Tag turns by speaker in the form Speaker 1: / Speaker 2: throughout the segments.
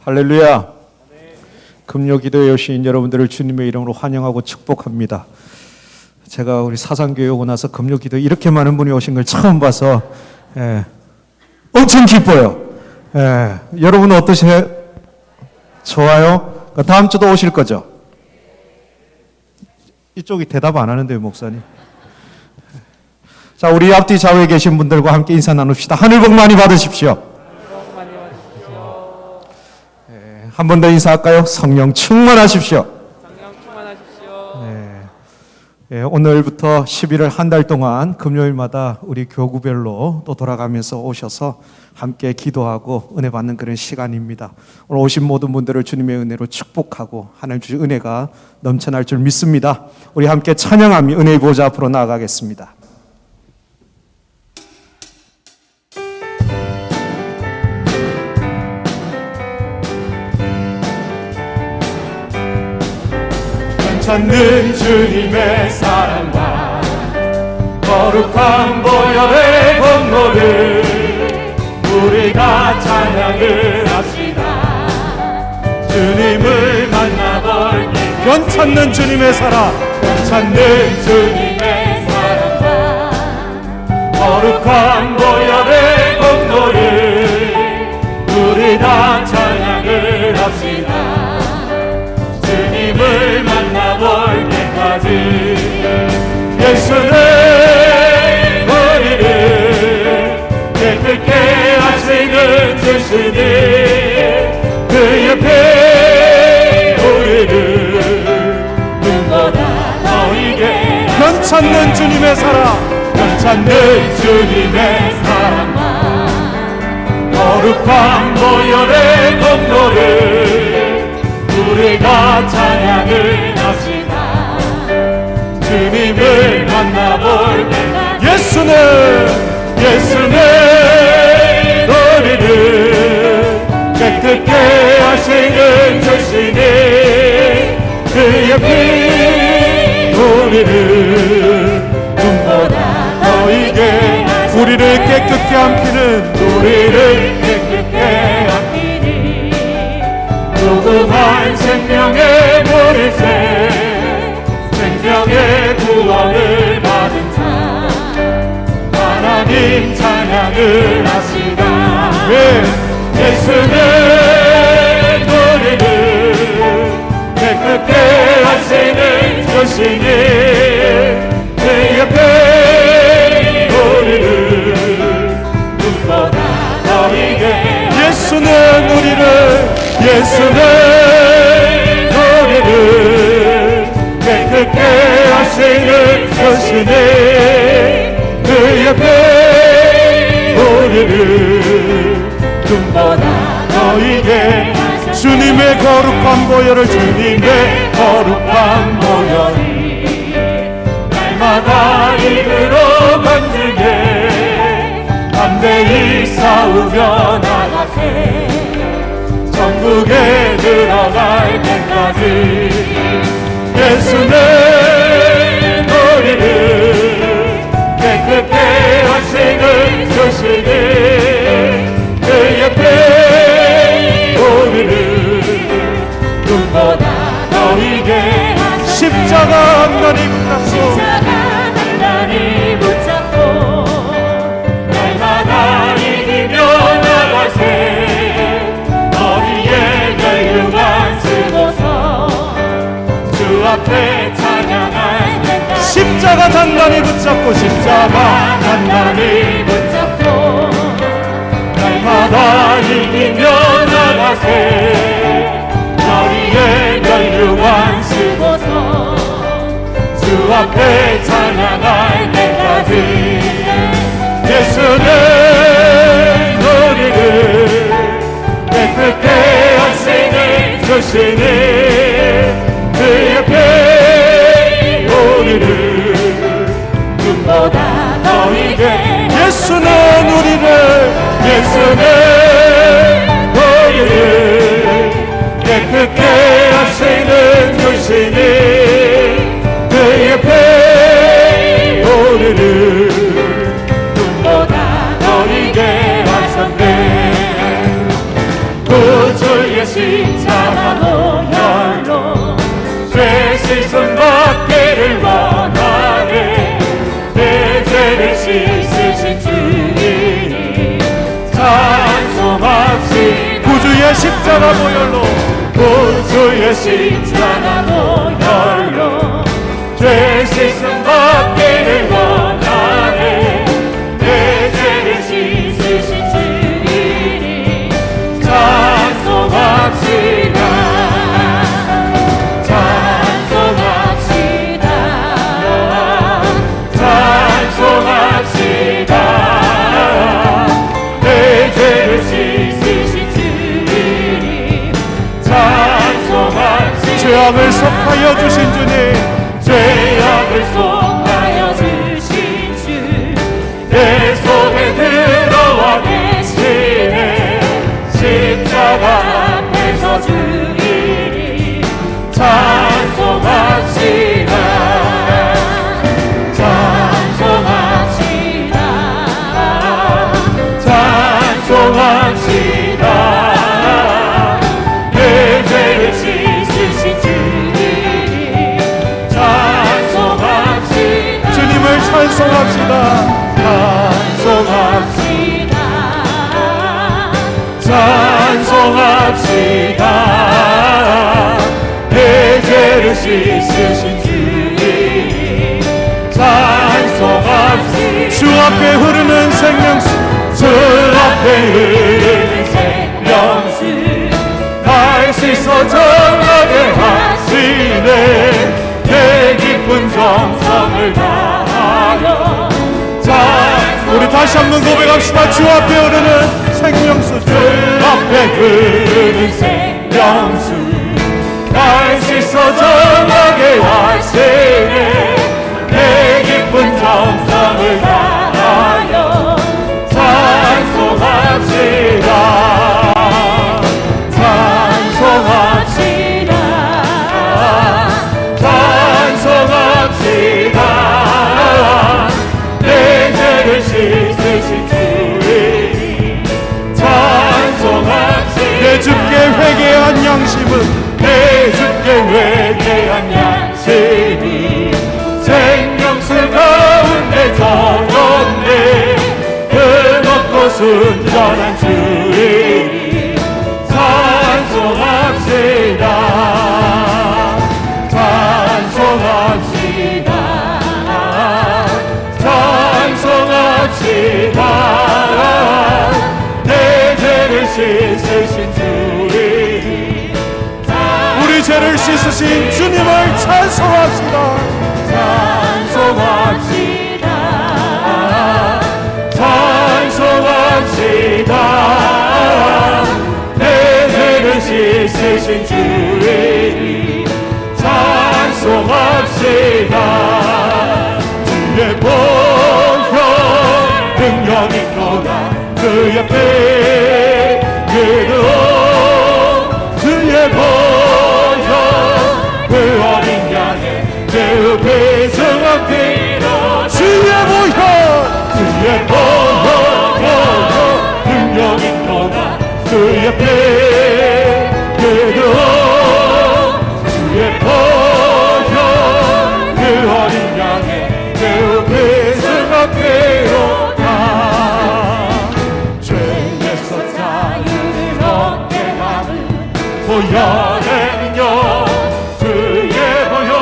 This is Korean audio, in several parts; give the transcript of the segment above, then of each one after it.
Speaker 1: 할렐루야. 금요기도에 오신 여러분들을 주님의 이름으로 환영하고 축복합니다. 제가 우리 사상교회 오고 나서 금요기도 이렇게 많은 분이 오신 걸 처음 봐서 엄청 기뻐요. 여러분은 어떠세요? 좋아요? 다음 주도 오실 거죠? 이쪽이 대답 안 하는데요, 목사님. 자, 우리 앞뒤 좌우에 계신 분들과 함께 인사 나눕시다. 하늘 복 많이 받으십시오. 한 번 더 인사할까요? 성령 충만하십시오.
Speaker 2: 성령 충만하십시오.
Speaker 1: 오늘부터 11월 한 달 동안 금요일마다 우리 교구별로 또 돌아가면서 오셔서 함께 기도하고 은혜 받는 그런 시간입니다. 오늘 오신 모든 분들을 주님의 은혜로 축복하고 하나님 주신 은혜가 넘쳐날 줄 믿습니다. 우리 함께 찬양하며 은혜의 보좌 앞으로 나아가겠습니다.
Speaker 3: 찾는 주님의 사랑과 거룩한 보혈의 공로를 우리가 찬양을 합시다. 주님을 만나볼 때
Speaker 1: 변찾는 주님의 사랑,
Speaker 3: 찾는 주님의 사랑과 거룩한 보혈의 공로를 우리가 찬양을 합시다. 주님을 만나볼 때까지 예수는 우리를 깨끗게 하시는 주시니 그 옆에 우리를 눈보다 너에게
Speaker 1: 변찾는 주님의 사랑,
Speaker 3: 변찾는 주님의 사랑과 거룩한 보혈의 공로를 우리가 찬양을 합시다. 주님을 만나볼 때까지 예수는 우리를 깨끗게 하시는 주시니 그 옆에 우리를 눈보다 너에게
Speaker 1: 우리를 깨끗게 함기는
Speaker 3: 우리를 깨끗게 함기는 조그만 생명의 보리새 생명의 구원을 받은 자 하나님 찬양을 하시다. 예수는 우리를 깨끗게 하시는 주시니 그 옆에 우리를 눈보다 너에게 예수는 우리를 깨끗게 하시는 주시니 그 옆에 우리를 눈보다 너에게
Speaker 1: 주님의 거룩한 보혈을
Speaker 3: 주님의 거룩한 보혈이 날마다 입으로 간증해 담대히 싸우며 나가세 천국에 들어갈 때까지 예수는 우리를 깨끗게 하시는 주시니 그 옆에 우리를 눈보다 너에게
Speaker 1: 십자가 한가리 붙잡고
Speaker 3: 단단히 붙잡고 날마다 이기며 나가세 너희의 멸류관 쓰고서 주 앞에 찬양할 때까지
Speaker 1: 십자가 단단히 붙잡고
Speaker 3: 십자가 단단히 붙잡고 날마다 이기며 나가세 너희의 멸류관 쓰고서 주 앞에 찬양할 때까지 예수는 우리를 깨끗게 하시는 주시니 그 옆에 우리를 눈보다 너에게 예수는 우리를 깨끗게 하시는 주시니 그 옆에 우리를 눈보다 너에게 하셨네. 구주의 주의 십자가 보혈로 죄 씻음 받기를 원하네. 내 죄를 씻으신 주님 찬송합시다.
Speaker 1: 구주의 십자가 보혈로
Speaker 3: 구주의 십자가 보혈로 죄 씻음 받기를 원하네. 내 죄를 씻으신 주님 찬송합시다. 찬송합시다. 찬송합시다. 내 죄를 씻으신 주님 찬송합시다.
Speaker 1: 죄악을 속하여 주신 주님,
Speaker 3: 죄악을 속하여 주신 주 내 속에 들어와 계시네. 십자가 앞에서 주님 찬송합시다. 찬송합시다. 찬송합시다. 내 죄를 씻으신 주님 찬송합시다.
Speaker 1: 주님을 찬송합시다.
Speaker 3: 찬송합시다. 찬송합시다. 내 죄를 씻으신 주님 찬송합시다.
Speaker 1: 주 앞에 흐르는 생명수,
Speaker 3: 주 앞에 흐르는 생명수 날 씻어 정하게 하시네. 내 깊은 정성을 다하여
Speaker 1: 우리 다시 한번 고백합시다. 주 앞에 흐르는 생명수,
Speaker 3: 주 앞에 흐르는 생명수 날 씻어 정하게 하시네. 내 깊은 정성을 다하여 찬송합시다. 찬송합시다. 찬송합시다. 내 죄를 씻으신 주님 찬송합시다.
Speaker 1: 내 주께 회개한 양심은
Speaker 3: 내 주께 회개한 양심이 생명수 가운데 젖었네. 그 순전한 주님 찬송합시다. 찬송합시다. 찬송합시다. 내 죄를 씻으신 주님
Speaker 1: 우리 죄를 씻으신 주님을 찬송합시다.
Speaker 3: 찬송합시다. 찬송합시다. 내 죄를 씻으신 주님 찬송합시다. 주의 보혈 능력 있도다. 그 옆에 그도 주의 보혈 그 어린 양의 그 배승한 피로 주의 보혈 능력 있도다. 그 옆에 그도 주의 보혈 그 어린 양의 그 배승한 피로다. 죄에서 자유를 얻게 하는 보혈에는요 주의 보혈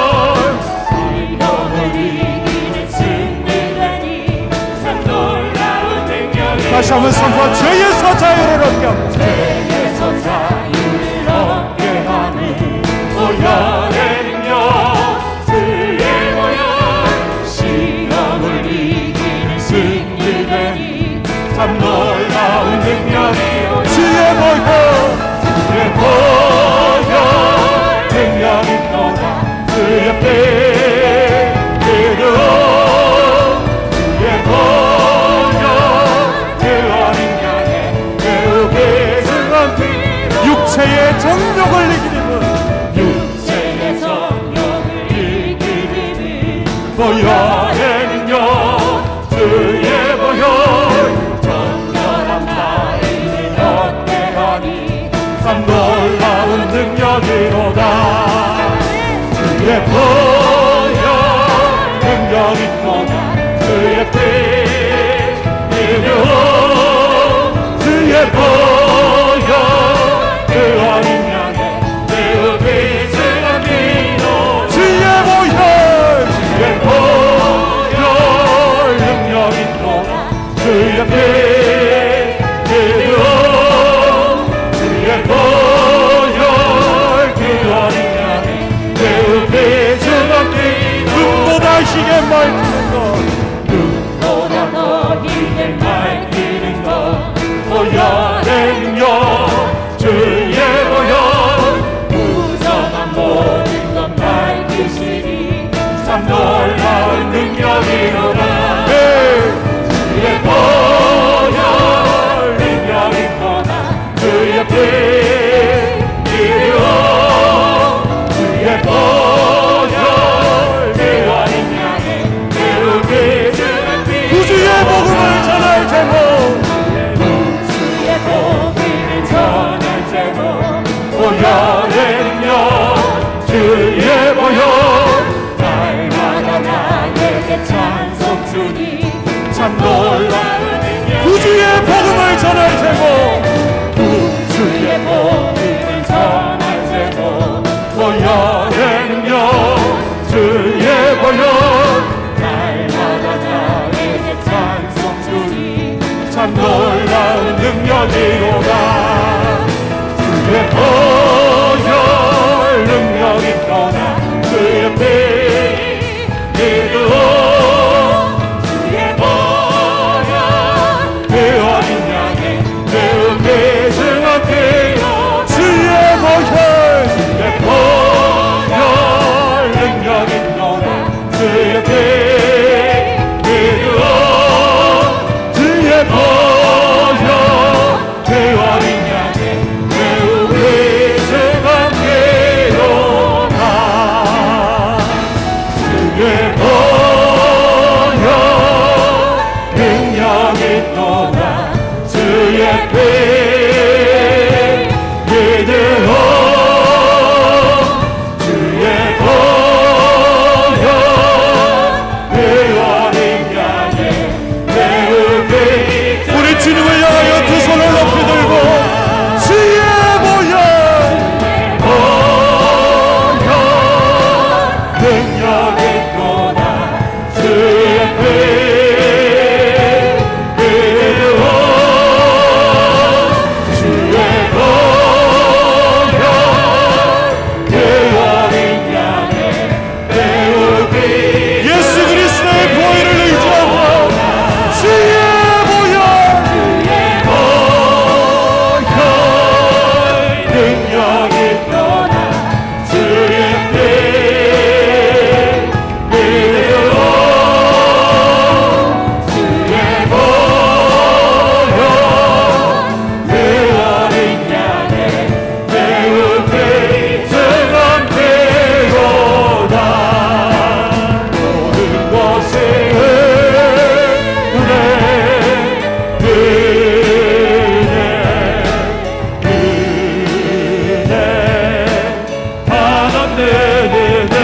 Speaker 3: 시험을 이기는 승리라니 참 놀라운 능력이.
Speaker 1: 다시 한번 선포. 죄에서 자유를 얻게 합니다.
Speaker 3: 죄에서 자유를 얻게 하는 보혈에는요 주의 보혈 시험을 이기는 승리라니 참 놀라운 능력이.
Speaker 1: 주의 보혈
Speaker 3: 주의 보혈 능력 있도다. 그 옆에 그도 주의 보혈 그 어린 양의 그 배승한 피로
Speaker 1: 육체의 정욕을 이기는
Speaker 3: 육체의 정욕을 이기는 보혈에는요 주의 보혈 정결한 마음을 얻게 하니 참 참 놀라운 능력이로다. 주의 보혈 능력 있도다. 주의 피 이름 주의 보혈 그 어린 양의 매우 귀중한 비로 주의 보혈 능력 있도다. 주의 피 이름 주의 보혈 그 어린 양의 매우 귀중한 비로 눈보다 희게 맑히는 것 눈보다 더 희게 맑히는 것 보혈의 능력 주의 보혈 무성한 모든 것 밝히시니 참 놀라운 능력이로다. 주의 보혈 능력 있도다. 주의 피 이름 주의 보혈 그 어린 양의 매우 귀중한 피 구주의 복음을 전할 제목 주의 복음을 전할 제목 보혈의 능력 주의 보혈 날마다 나에게 찬송 주니 참 놀라운 능력 구주의 복음을 전할 제목 구주의 복음을 전할 제목 보혈의 능력 주의 보혈 날마다 나에게 찬송 주니 참 놀라운 능력이로다. 주의 보혈 능력 있도다. 주의 피 이름 주의 보혈 그 어린 양의 매우 귀중한 피로 주의 보혈 능력 있도다. 주의 피 이름 주의 보혈 그 어린 양의 매우 귀중한 피로다. 주의 보혈 능력 있도다. 주의 피 이름 주의 보혈 그 어린 양의 매우 귀중한 우리 주님을 향하여 두 손을 높이 들고 주의 보혈 능력 있도다. 주의 피 이름 주의 보혈 그 어린 양의 매우 귀중한 예수 그리스도의 보혈을 의지하고 주의 보혈 능력 있도다. 주의 피 이름 주의 보혈 그 어린 양의 매우 귀중한 피로다. 모든 것이 은혜 하나님 은혜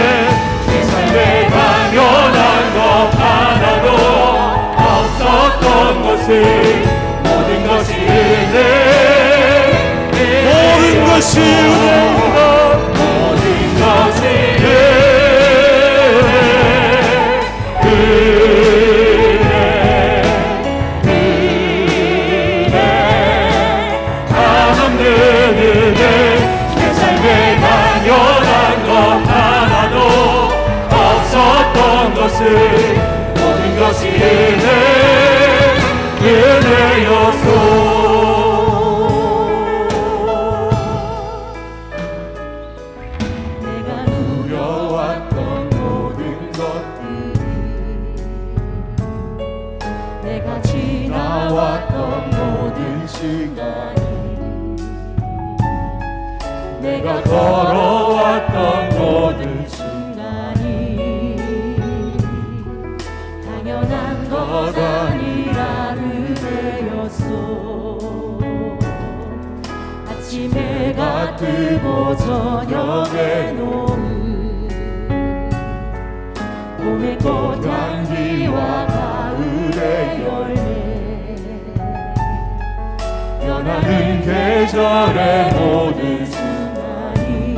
Speaker 3: 내 삶에 당연한 것 하나도 없었던 것이 모든 것이 은혜 모든 것이 은혜입니다. 모든 것이 하나님 은혜 내 삶에 당연한 것 하나도 없었던 것을 모든 것이 은혜였소. 내가 누려왔던 모든 것들이 내가 지나왔던 모든 시간이 내가 걸어왔던 모든 순간이 당연한 것 아니라 은혜였소. 아침에 해가 뜨고 저녁에 노을 봄의 꽃향기와 가을의 열매 변하는 계절의 모든 순간이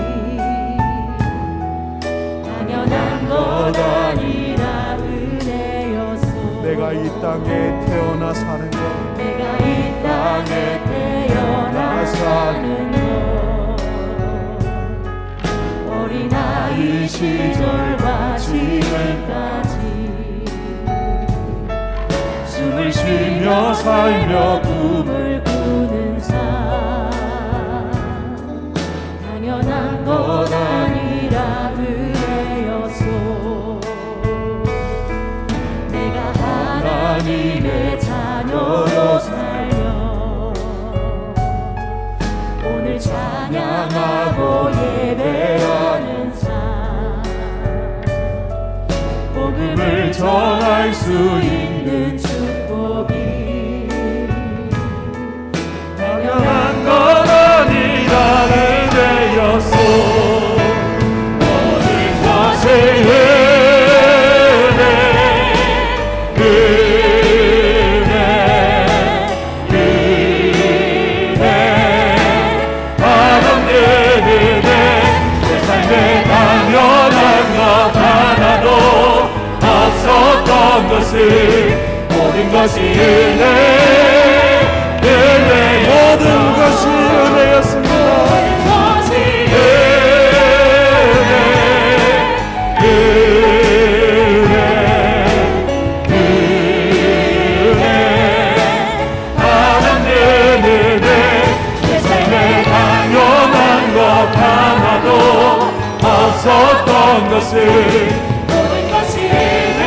Speaker 3: 당연한 것 아니라 은혜였소.
Speaker 1: 내가 이 땅에 태어나 사는 것,
Speaker 3: 내가 이 땅에 태어나 사는 것 어린아이 시절과 지금까지 숨을 쉬며 살며 꿈을 꾸는 삶 당연한 것 아니라 은혜였소. 내가 하나님의 자녀로 살며 오늘 찬양하고 예배하는 삶 복음을 전할 수 있는 축복이 당연한 것 아니라 은혜였소. 모든 것의 은혜 내 삶에 당연한 것 하나도 없었던 것을 모든 것이 은혜 모든 것이 은혜였습니다. 없었던 것을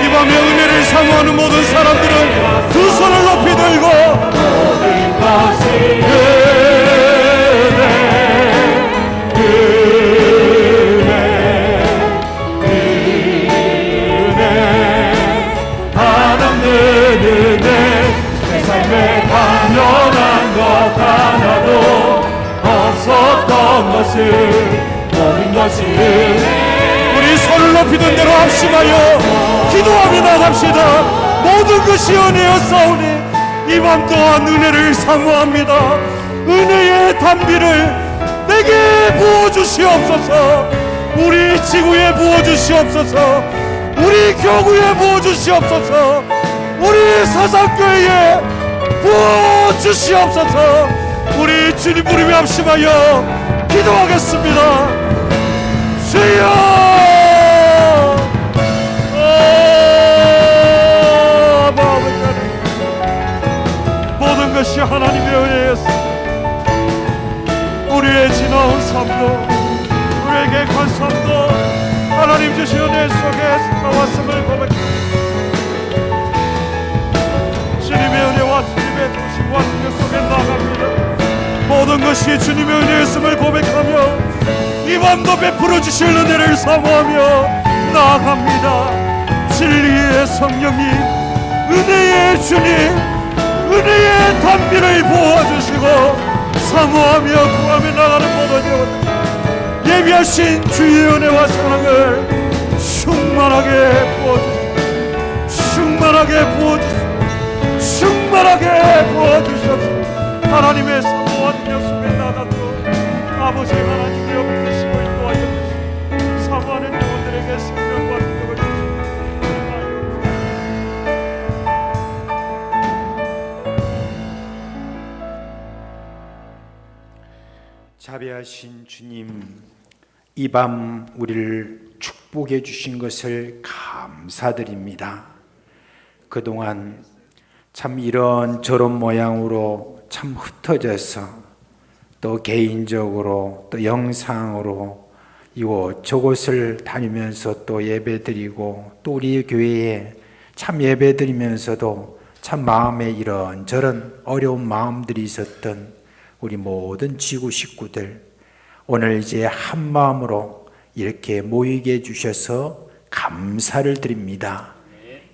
Speaker 3: 이 밤에 은혜를 사모하는 모든 사람들은 두 손을 높이 들고 모든 것이 내 삶에 당연한 것 하나도 없었던 것을 모든 것이 우리 손을 높이 든 대로 합심하여 기도하며 나갑시다. 모든 것이 은혜였사오니 이 밤 또한 은혜를 사모합니다. 은혜의 단비를 내게 부어주시옵소서. 우리 지구에 부어주시옵소서. 우리 교구에 부어주시옵소서. 우리 사상교회에 부어주시옵소서. 우리 주님 부르며 합심하여 기도하겠습니다. 주여! 모든 것이 하나님의 은혜였습니다. 우리의 지나온 삶도 우리에게 간 삶도 하나님 주신 은혜 속에 나왔음을 고백합니다. 주님의 은혜와 주님의 도심과 능력 속에 나아갑니다. 모든 것이 주님의 은혜였음을 고백하며 이 밤도 베풀어 주실 은혜를 사모하며 나아갑니다. 진리의 성령님, 은혜의 주님, 은혜의 단비를 부어주시고 사모하며 구하며 나가는 모든 영혼 예비하신 주의 은혜와 사랑을 충만하게 부어주시고 충만하게 부어주시고 충만하게 부어주셔서 하나님의 사모와 능력 속에 나가도록 아버지 하나님이 옆에 계시고 인도하여 주시고 사모하는 영혼들에게 생명과 능력을 주시고
Speaker 4: 자비하신 주님, 이 밤 우리를 축복해 주신 것을 감사드립니다. 그동안 참 이런저런 모양으로 참 흩어져서 또 개인적으로 또 영상으로 이곳저곳을 다니면서 또 예배드리고 또 우리 교회에 참 예배드리면서도 참 마음에 이런저런 어려운 마음들이 있었던 우리 모든 지구 식구들, 오늘 이제 한 마음으로 이렇게 모이게 해주셔서 감사를 드립니다.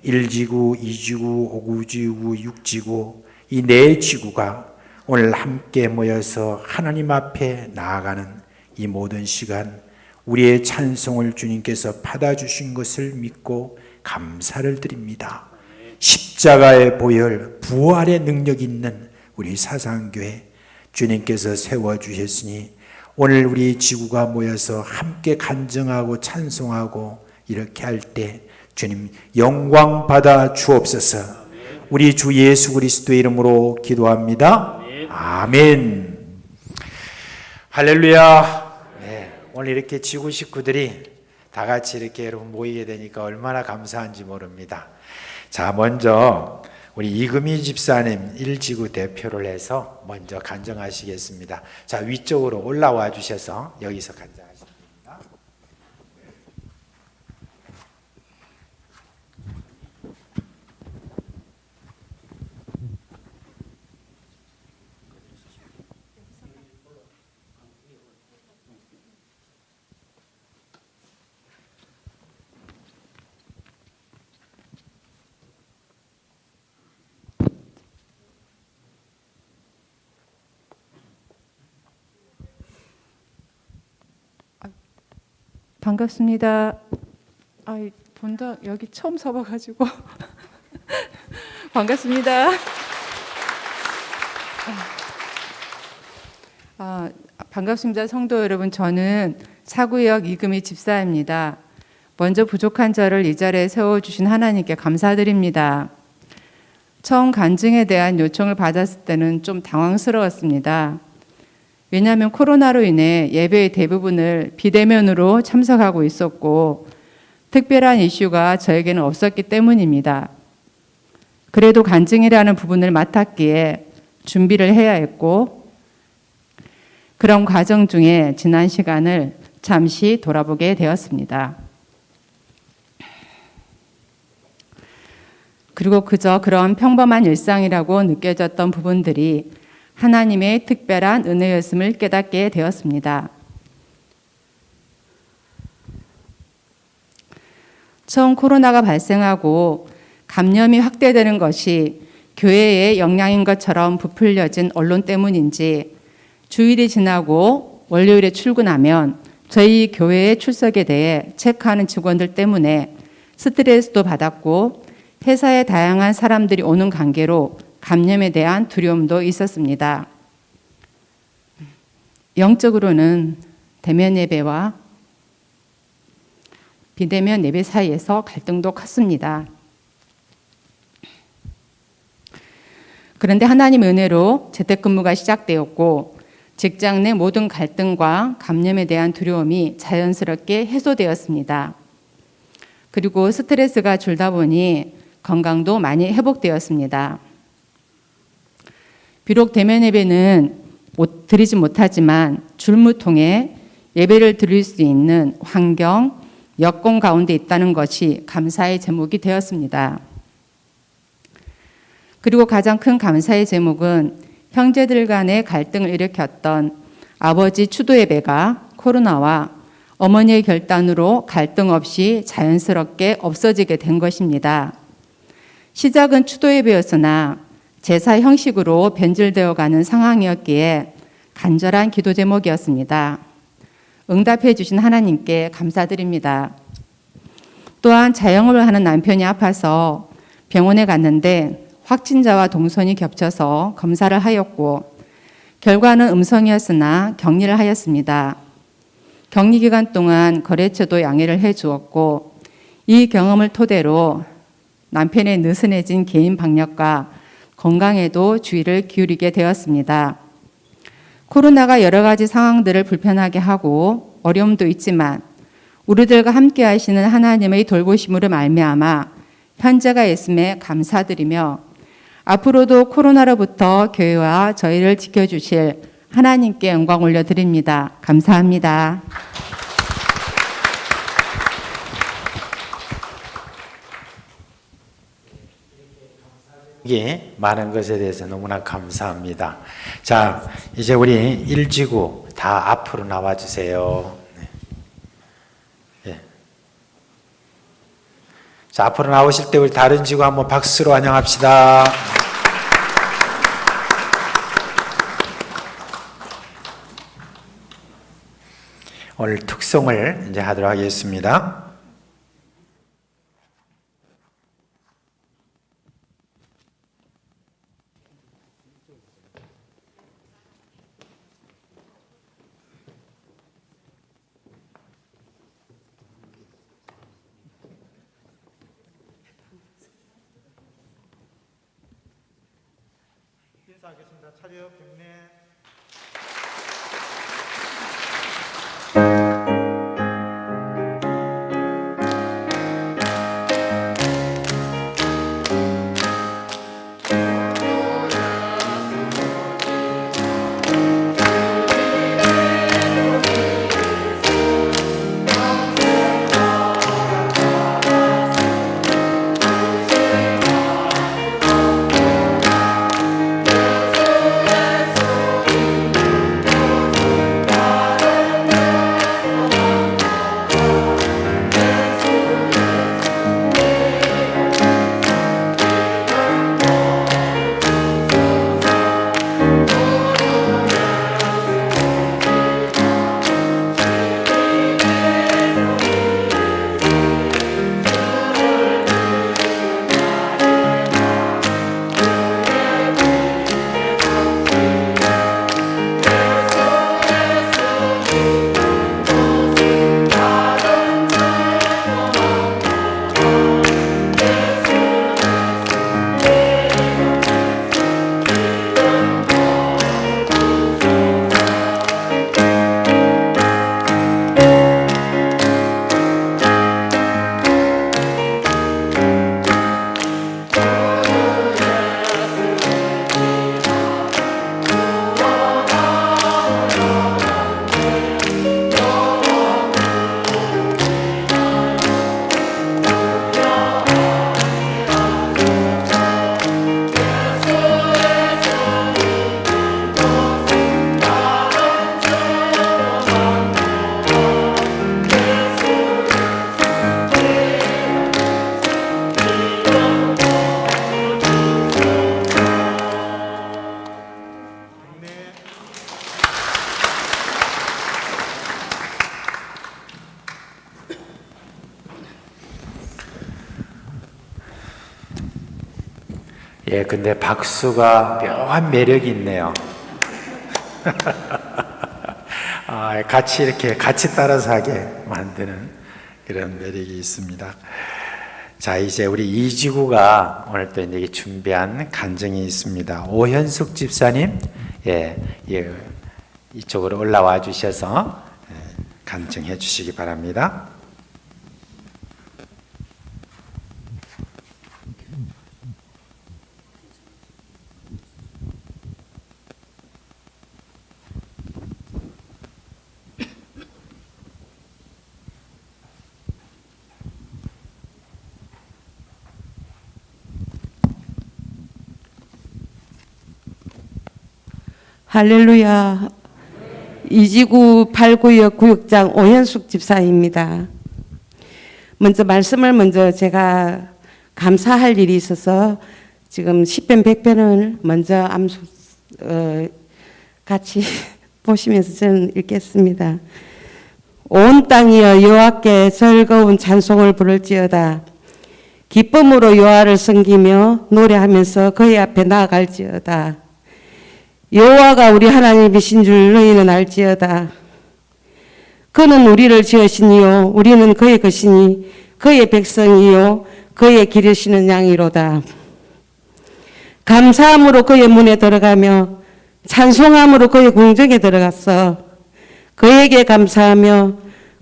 Speaker 4: 1지구, 2지구, 5지구, 6지구 이 네 지구가 오늘 함께 모여서 하나님 앞에 나아가는 이 모든 시간 우리의 찬송을 주님께서 받아주신 것을 믿고 감사를 드립니다. 십자가의 보혈, 부활의 능력 있는 우리 사상교회 주님께서 세워주셨으니 오늘 우리 지구가 모여서 함께 간증하고 찬송하고 이렇게 할 때 주님 영광 받아 주옵소서. 우리 주 예수 그리스도의 이름으로 기도합니다. 아멘. 할렐루야. 네, 오늘 이렇게 지구 식구들이 다 같이 이렇게 여러분 모이게 되니까 얼마나 감사한지 모릅니다. 자, 먼저 우리 이금희 집사님 1지구 대표를 해서 먼저 간증하시겠습니다. 자, 위쪽으로 올라와 주셔서 여기서 간증하십니다.
Speaker 5: 반갑습니다. 본당 여기 처음 서봐가지고 반갑습니다. 반갑습니다. 성도 여러분, 저는 사구역 이금희 집사입니다. 먼저 부족한 저를 이 자리에 세워주신 하나님께 감사드립니다. 처음 간증에 대한 요청을 받았을 때는 좀 당황스러웠습니다. 왜냐하면 코로나로 인해 예배의 대부분을 비대면으로 참석하고 있었고 특별한 이슈가 저에게는 없었기 때문입니다. 그래도 간증이라는 부분을 맡았기에 준비를 해야 했고 그런 과정 중에 지난 시간을 잠시 돌아보게 되었습니다. 그리고 그저 그런 평범한 일상이라고 느껴졌던 부분들이 하나님의 특별한 은혜였음을 깨닫게 되었습니다. 처음 코로나가 발생하고 감염이 확대되는 것이 교회의 역량인 것처럼 부풀려진 언론 때문인지 주일이 지나고 월요일에 출근하면 저희 교회의 출석에 대해 체크하는 직원들 때문에 스트레스도 받았고 회사에 다양한 사람들이 오는 관계로 감염에 대한 두려움도 있었습니다. 영적으로는 대면 예배와 비대면 예배 사이에서 갈등도 컸습니다. 그런데 하나님의 은혜로 재택근무가 시작되었고 직장 내 모든 갈등과 감염에 대한 두려움이 자연스럽게 해소되었습니다. 그리고 스트레스가 줄다 보니 건강도 많이 회복되었습니다. 비록 대면 예배는 드리지 못하지만 줄무통에 예배를 드릴 수 있는 환경, 여건 가운데 있다는 것이 감사의 제목이 되었습니다. 그리고 가장 큰 감사의 제목은 형제들 간의 갈등을 일으켰던 아버지 추도 예배가 코로나와 어머니의 결단으로 갈등 없이 자연스럽게 없어지게 된 것입니다. 시작은 추도 예배였으나 제사 형식으로 변질되어 가는 상황이었기에 간절한 기도 제목이었습니다. 응답해 주신 하나님께 감사드립니다. 또한 자영업을 하는 남편이 아파서 병원에 갔는데 확진자와 동선이 겹쳐서 검사를 하였고 결과는 음성이었으나 격리를 하였습니다. 격리 기간 동안 거래처도 양해를 해 주었고 이 경험을 토대로 남편의 느슨해진 개인 방역과 건강에도 주의를 기울이게 되었습니다. 코로나가 여러 가지 상황들을 불편하게 하고 어려움도 있지만 우리들과 함께 하시는 하나님의 돌보심으로 말미암아 현재가 있음에 감사드리며 앞으로도 코로나로부터 교회와 저희를 지켜주실 하나님께 영광 올려드립니다. 감사합니다.
Speaker 4: 이게 많은 것에 대해서 너무나 감사합니다. 자, 이제 우리 1지구 다 앞으로 나와주세요. 네. 네. 자, 앞으로 나오실 때 우리 다른 지구 한번 박수로 환영합시다. 오늘 특송을 이제 하도록 하겠습니다.
Speaker 1: 인사하겠습니다. 차려 경례.
Speaker 4: 예, 근데 박수가 묘한 매력이 있네요. 같이 이렇게 같이 따라서 하게 만드는 그런 매력이 있습니다. 자, 이제 우리 이지구가 오늘 또 이제 준비한 간증이 있습니다. 오현숙 집사님, 이쪽으로 올라와 주셔서 간증해 주시기 바랍니다.
Speaker 6: 할렐루야. 이지구 8구역 구역장 오현숙 집사입니다. 먼저 제가 감사할 일이 있어서 지금 10편 100편을 먼저 같이 보시면서 저는 읽겠습니다. 온 땅이여 여호와께 즐거운 찬송을 부를지어다. 기쁨으로 여호와를 섬기며 노래하면서 그의 앞에 나아갈지어다. 여호와가 우리 하나님이신 줄 너희는 알지어다. 그는 우리를 지으시니요 우리는 그의 것이니 그의 백성이요 그의 기르시는 양이로다. 감사함으로 그의 문에 들어가며 찬송함으로 그의 궁정에 들어갔어. 그에게 감사하며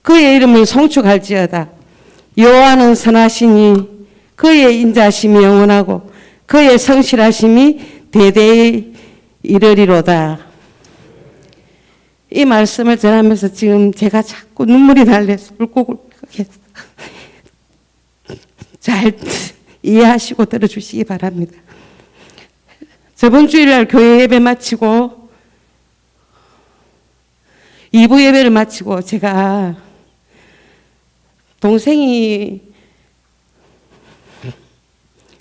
Speaker 6: 그의 이름을 송축할지어다. 여호와는 선하시니 그의 인자심이 영원하고 그의 성실하심이 대대히 이르리로다. 이 말씀을 전하면서 지금 제가 자꾸 눈물이 날려서 울컥울컥해서 잘 이해하시고 들어주시기 바랍니다. 저번 주일날 교회 예배 마치고 2부 예배를 마치고 제가 동생이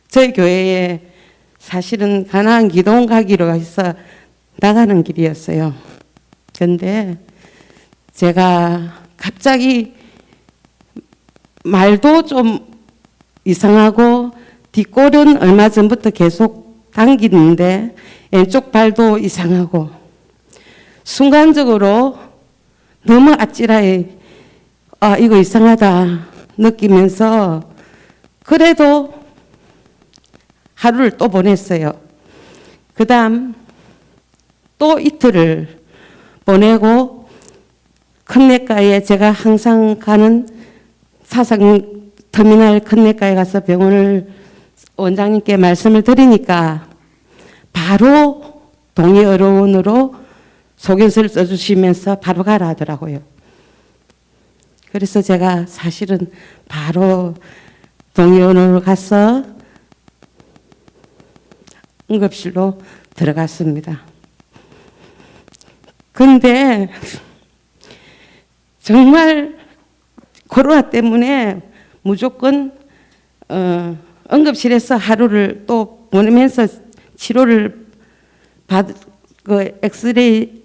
Speaker 6: 저희 교회에 사실은 가나안 기도원 가기로 해서 나가는 길이었어요. 그런데 제가 갑자기 말도 좀 이상하고 뒷골은 얼마 전부터 계속 당기는데 왼쪽 발도 이상하고 순간적으로 너무 아찔하게 이거 이상하다 느끼면서 그래도 하루를 또 보냈어요. 그 다음 또 이틀을 보내고 큰내과에 제가 항상 가는 사상 터미널 큰내과에 가서 병원을 원장님께 말씀을 드리니까 바로 동의의료원으로 소견서를 써주시면서 바로 가라 하더라고요. 그래서 제가 사실은 바로 동의원으로 가서 응급실로 들어갔습니다. 근데 정말 코로나 때문에 무조건 응급실에서 하루를 또 보내면서 치료를 그 엑스레이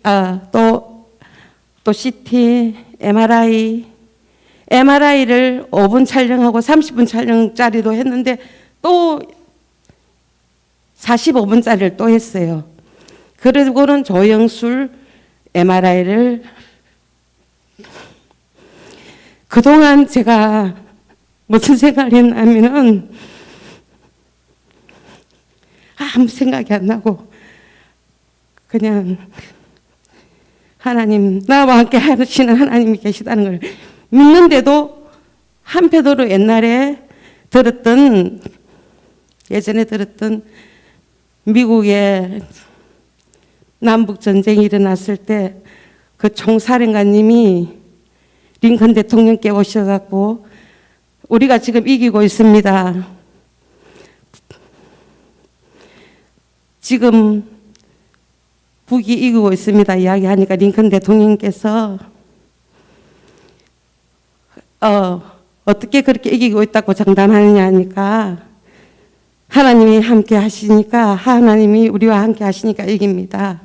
Speaker 6: 또 CT, MRI를 5분 촬영하고 30분 촬영짜리도 했는데 또 45분짜리를 또 했어요. 그리고는 조영술 MRI를 그동안 제가 무슨 생각을 했냐면은 아무 생각이 안 나고 그냥 하나님, 나와 함께 하시는 하나님이 계시다는 걸 믿는데도 한편으로 예전에 들었던 미국의 남북전쟁이 일어났을 때 그 총사령관님이 링컨 대통령께 오셔갖고 우리가 지금 이기고 있습니다. 지금 북이 이기고 있습니다. 이야기하니까 링컨 대통령께서 어떻게 그렇게 이기고 있다고 장담하느냐 하니까 하나님이 함께 하시니까 하나님이 우리와 함께 하시니까 이깁니다.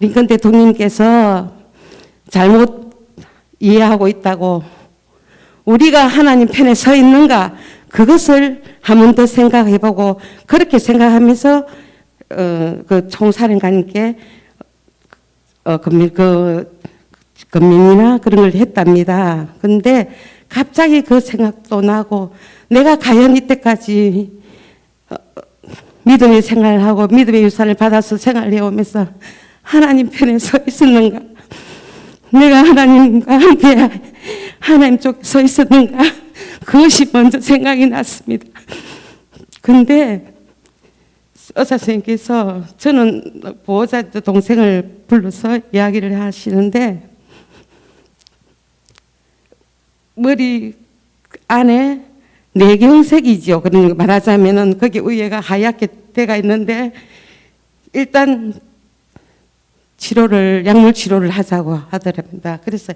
Speaker 6: 링컨 대통령께서 잘못 이해하고 있다고 우리가 하나님 편에 서 있는가 그것을 한 번 더 생각해보고 그렇게 생각하면서 그 총사령관님께 금민이나 그런 걸 했답니다. 근데 갑자기 그 생각도 나고 내가 과연 이때까지 믿음의 생활을 하고 믿음의 유산을 받아서 생활해 오면서 하나님 편에 서 있었는가? 내가 하나님과 함께 하나님 쪽에 서 있었는가? 그것이 먼저 생각이 났습니다. 근데 의사 선생님께서 저는 보호자 동생을 불러서 이야기를 하시는데 머리 안에 뇌경색이죠. 그러니까 말하자면은 거기 위에가 하얗게 돼가 있는데 일단 약물 치료를 하자고 하더랍니다. 그래서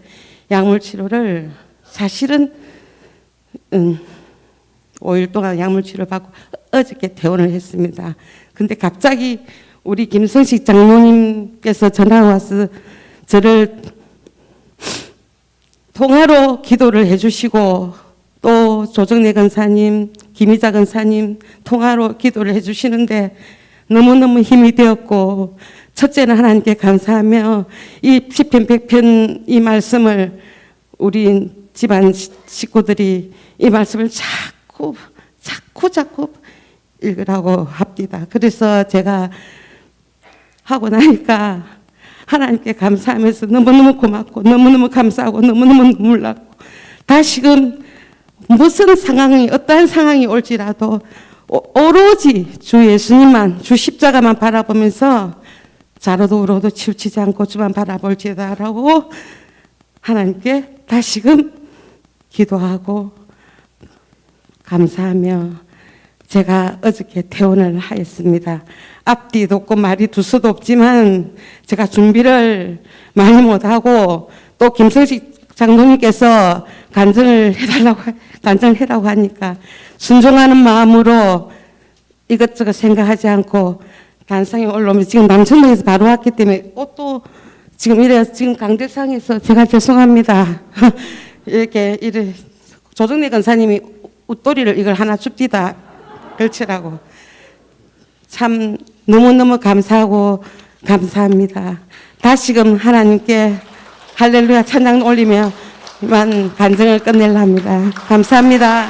Speaker 6: 약물 치료를 사실은 5일 동안 약물 치료를 받고 어저께 퇴원을 했습니다. 근데 갑자기 우리 김성식 장로님께서 전화 와서 저를 통화로 기도를 해주시고 또 조정래 권사님, 김희자 권사님 통화로 기도를 해주시는데 너무너무 힘이 되었고 첫째는 하나님께 감사하며 이 시편 100편 이 말씀을 우리 집안 식구들이 이 말씀을 자꾸 읽으라고 합니다. 그래서 제가 하고 나니까 하나님께 감사하면서 너무너무 고맙고 너무너무 감사하고 너무너무 눈물 나고 다시금 무슨 상황이 어떠한 상황이 올지라도 오로지 주 예수님만 주 십자가만 바라보면서 자로도 우로도 치우치지 않고 주만 바라볼지다라고 하나님께 다시금 기도하고 감사하며 제가 어저께 퇴원을 하였습니다. 앞뒤도 없고 말이 두 수도 없지만 제가 준비를 많이 못하고 또 김성식 장로님께서 간증을 해라고 하니까 순종하는 마음으로 이것저것 생각하지 않고 단상에 올라오면 지금 남천동에서 바로 왔기 때문에 옷도 지금 강대상에서 제가 죄송합니다. 이래 조정래 권사님이 웃돌이를 이걸 하나 줍디다 걸치라고. 참 너무너무 감사하고 감사합니다. 다시금 하나님께 할렐루야 찬양 올리며 만 간증을 끝내려 합니다. 감사합니다.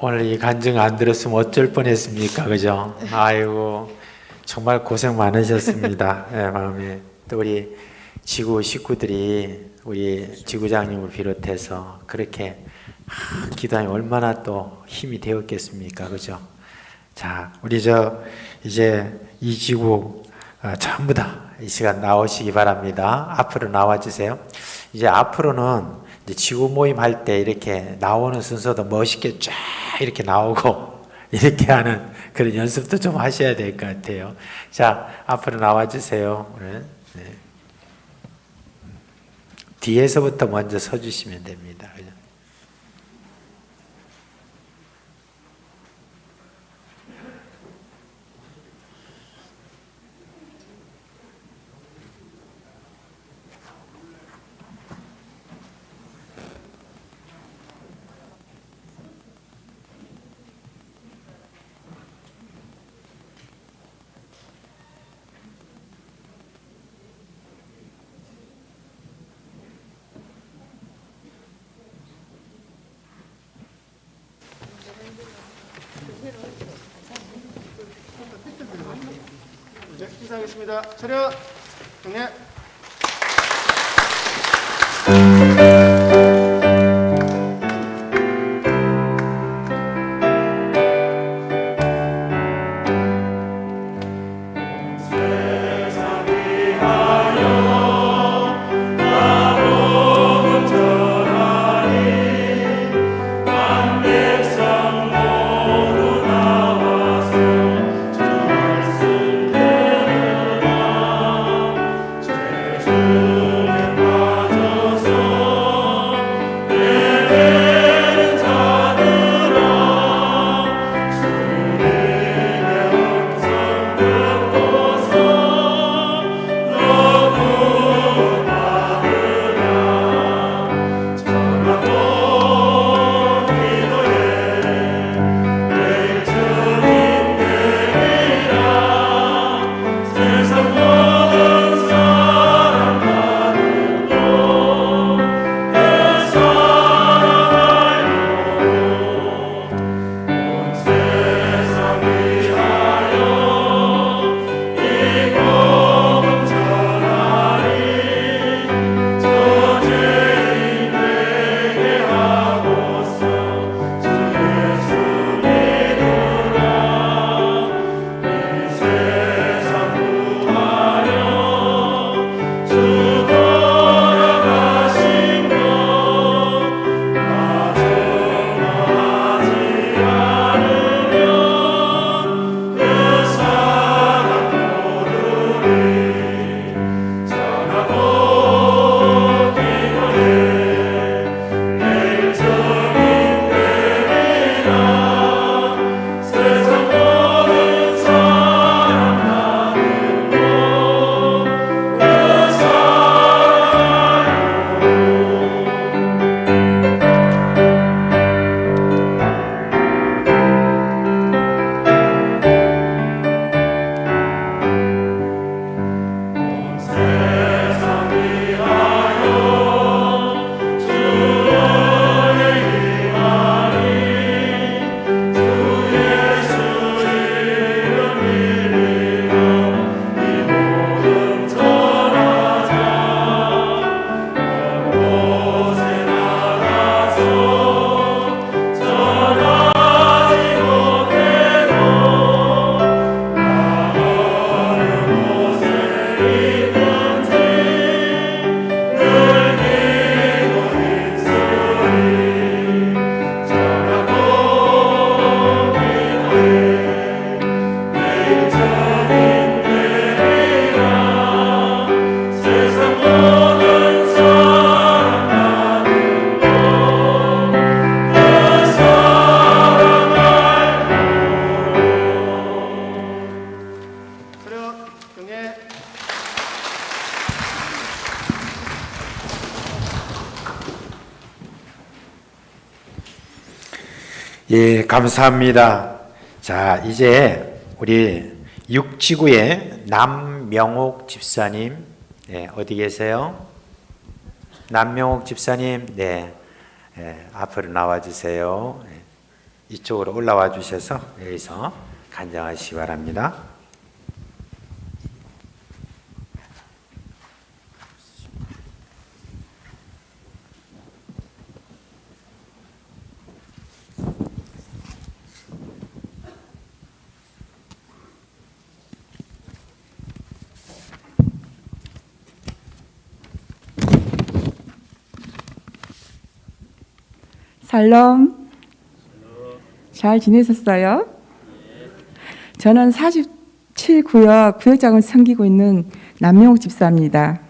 Speaker 7: 오늘 이 간증 안 들었으면 어쩔 뻔했습니까, 그죠? 아이고 정말 고생 많으셨습니다. 네, 마음에 또 우리 지구 식구들이 우리 지구장님을 비롯해서 그렇게 기도하니 얼마나 또 힘이 되었겠습니까, 그죠? 자, 우리 이제 이 지구 전부 다 이 시간 나오시기 바랍니다. 앞으로 나와 주세요. 이제 앞으로는 이제 지구 모임 할 때 이렇게 나오는 순서도 멋있게 쫙 이렇게 나오고 이렇게 하는 그런 연습도 좀 하셔야 될 것 같아요. 자, 앞으로 나와 주세요. 오늘 네. 뒤에서부터 먼저 서 주시면 됩니다. 그죠?
Speaker 8: 네, 인사하겠습니다. 차렷, 경례.
Speaker 7: 예, 감사합니다. 자, 이제 우리 육지구의 남명옥 집사님, 네, 어디 계세요? 남명옥 집사님, 네, 앞으로 나와 주세요. 이쪽으로 올라와 주셔서 여기서 간장하시기 바랍니다.
Speaker 9: 살롬. 잘 지내셨어요? 저는 47구역 구역장을 섬기고 있는 남명옥 집사입니다.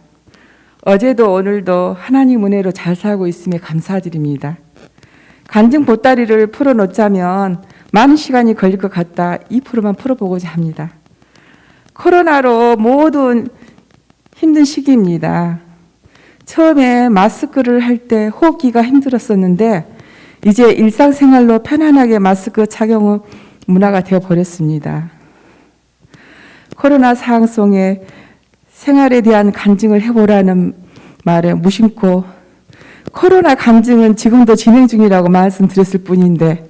Speaker 9: 어제도 오늘도 하나님 은혜로 잘 살고 있음에 감사드립니다. 간증 보따리를 풀어놓자면 많은 시간이 걸릴 것 같다 2%만 풀어보고자 합니다. 코로나로 모든 힘든 시기입니다. 처음에 마스크를 할 때 호흡기가 힘들었었는데 이제 일상생활로 편안하게 마스크 착용 문화가 되어버렸습니다. 코로나 상황 속에 생활에 대한 간증을 해보라는 말에 무심코 코로나 간증은 지금도 진행 중이라고 말씀드렸을 뿐인데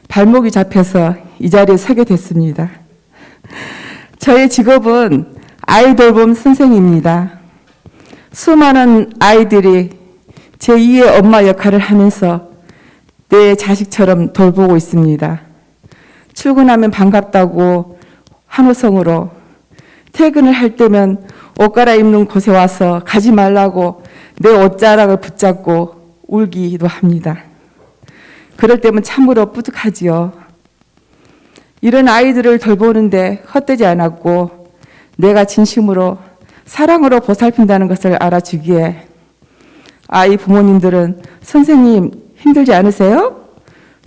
Speaker 9: 발목이 잡혀서 이 자리에 서게 됐습니다. 저의 직업은 아이 돌봄 선생입니다. 수많은 아이들이 제2의 엄마 역할을 하면서 내 자식처럼 돌보고 있습니다. 출근하면 반갑다고 환호성으로, 퇴근을 할 때면 옷 갈아입는 곳에 와서 가지 말라고 내 옷자락을 붙잡고 울기도 합니다. 그럴 때면 참으로 뿌듯하지요. 이런 아이들을 돌보는데 헛되지 않았고 내가 진심으로 사랑으로 보살핀다는 것을 알아주기에 아이 부모님들은 선생님 힘들지 않으세요?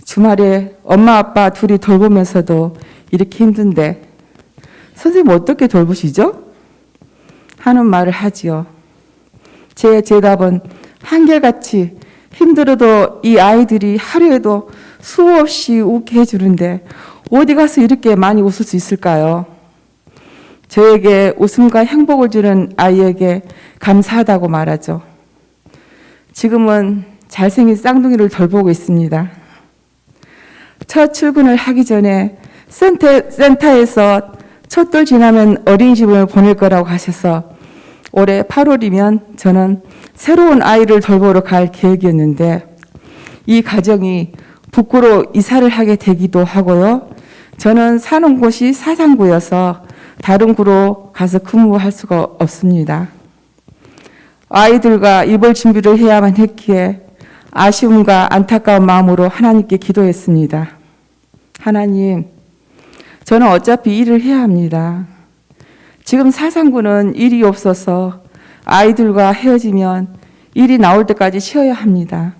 Speaker 9: 주말에 엄마 아빠 둘이 돌보면서도 이렇게 힘든데 선생님 어떻게 돌보시죠? 하는 말을 하지요. 제 대답은 한결같이 힘들어도 이 아이들이 하루에도 수없이 웃게 해주는데 어디 가서 이렇게 많이 웃을 수 있을까요? 저에게 웃음과 행복을 주는 아이에게 감사하다고 말하죠. 지금은 잘생긴 쌍둥이를 돌보고 있습니다. 첫 출근을 하기 전에 센터에서 첫돌 지나면 어린이집을 보낼 거라고 하셔서 올해 8월이면 저는 새로운 아이를 돌보러 갈 계획이었는데 이 가정이 북구로 이사를 하게 되기도 하고요. 저는 사는 곳이 사상구여서 다른 구로 가서 근무할 수가 없습니다. 아이들과 입을 준비를 해야만 했기에 아쉬움과 안타까운 마음으로 하나님께 기도했습니다. 하나님, 저는 어차피 일을 해야 합니다. 지금 사상구는 일이 없어서 아이들과 헤어지면 일이 나올 때까지 쉬어야 합니다.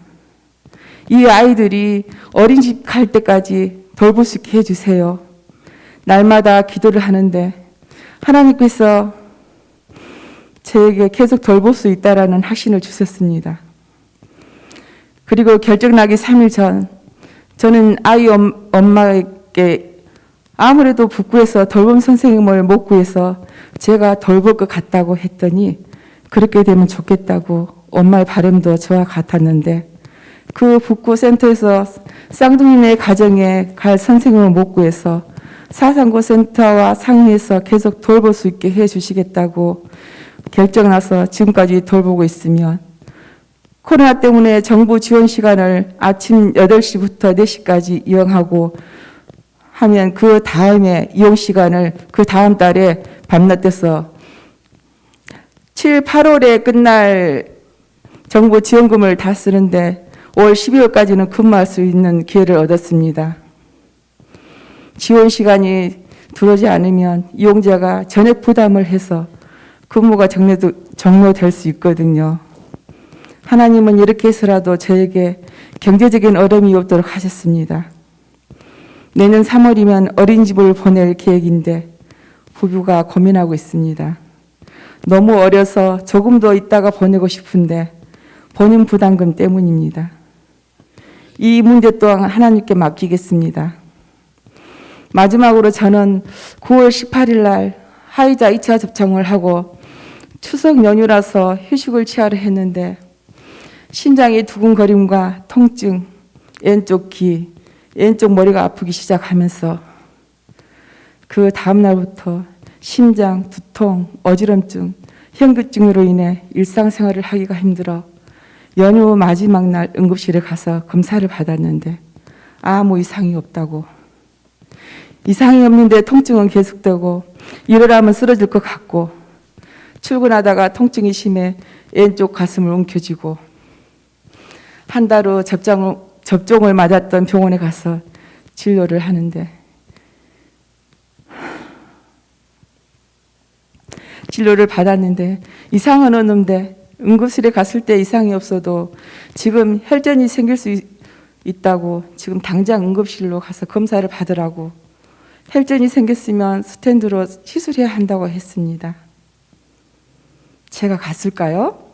Speaker 9: 이 아이들이 어린이집 갈 때까지 돌볼 수 있게 해주세요. 날마다 기도를 하는데 하나님께서 저에게 계속 돌볼 수 있다라는 확신을 주셨습니다. 그리고 결정나기 3일 전 저는 아이 엄마에게 아무래도 북구에서 돌봄 선생님을 못 구해서 제가 돌볼 것 같다고 했더니 그렇게 되면 좋겠다고 엄마의 바람도 저와 같았는데 그 북구 센터에서 쌍둥이네 가정에 갈 선생님을 못 구해서 사상구 센터와 상의해서 계속 돌볼 수 있게 해주시겠다고 결정나서 지금까지 돌보고 있으면 코로나 때문에 정부 지원 시간을 아침 8시부터 4시까지 이용하고 하면 그 다음에 이용 시간을 그 다음 달에 밤낮에서 7, 8월에 끝날 정부 지원금을 다 쓰는데 올 12월까지는 근무할 수 있는 기회를 얻었습니다. 지원 시간이 들어오지 않으면 이용자가 전액 부담을 해서 근무가 종료될 수 있거든요. 하나님은 이렇게 해서라도 저에게 경제적인 어려움이 없도록 하셨습니다. 내년 3월이면 어린이집을 보낼 계획인데 부부가 고민하고 있습니다. 너무 어려서 조금 더 있다가 보내고 싶은데 본인 부담금 때문입니다. 이 문제 또한 하나님께 맡기겠습니다. 마지막으로 저는 9월 18일 날 화이자 2차 접종을 하고 추석 연휴라서 휴식을 취하려 했는데 심장의 두근거림과 통증, 왼쪽 귀, 왼쪽 머리가 아프기 시작하면서 그 다음 날부터 심장, 두통, 어지럼증, 현기증으로 인해 일상생활을 하기가 힘들어 연휴 마지막 날 응급실에 가서 검사를 받았는데 아무 이상이 없다고. 이상이 없는데 통증은 계속되고 일어나면 쓰러질 것 같고 출근하다가 통증이 심해 왼쪽 가슴을 움켜쥐고 한 달 후 접종을 맞았던 병원에 가서 진료를 하는데 진료를 받았는데 이상은 없는데 응급실에 갔을 때 이상이 없어도 지금 혈전이 생길 수 있다고 지금 당장 응급실로 가서 검사를 받으라고 혈전이 생겼으면 스텐트로 시술해야 한다고 했습니다. 제가 갔을까요?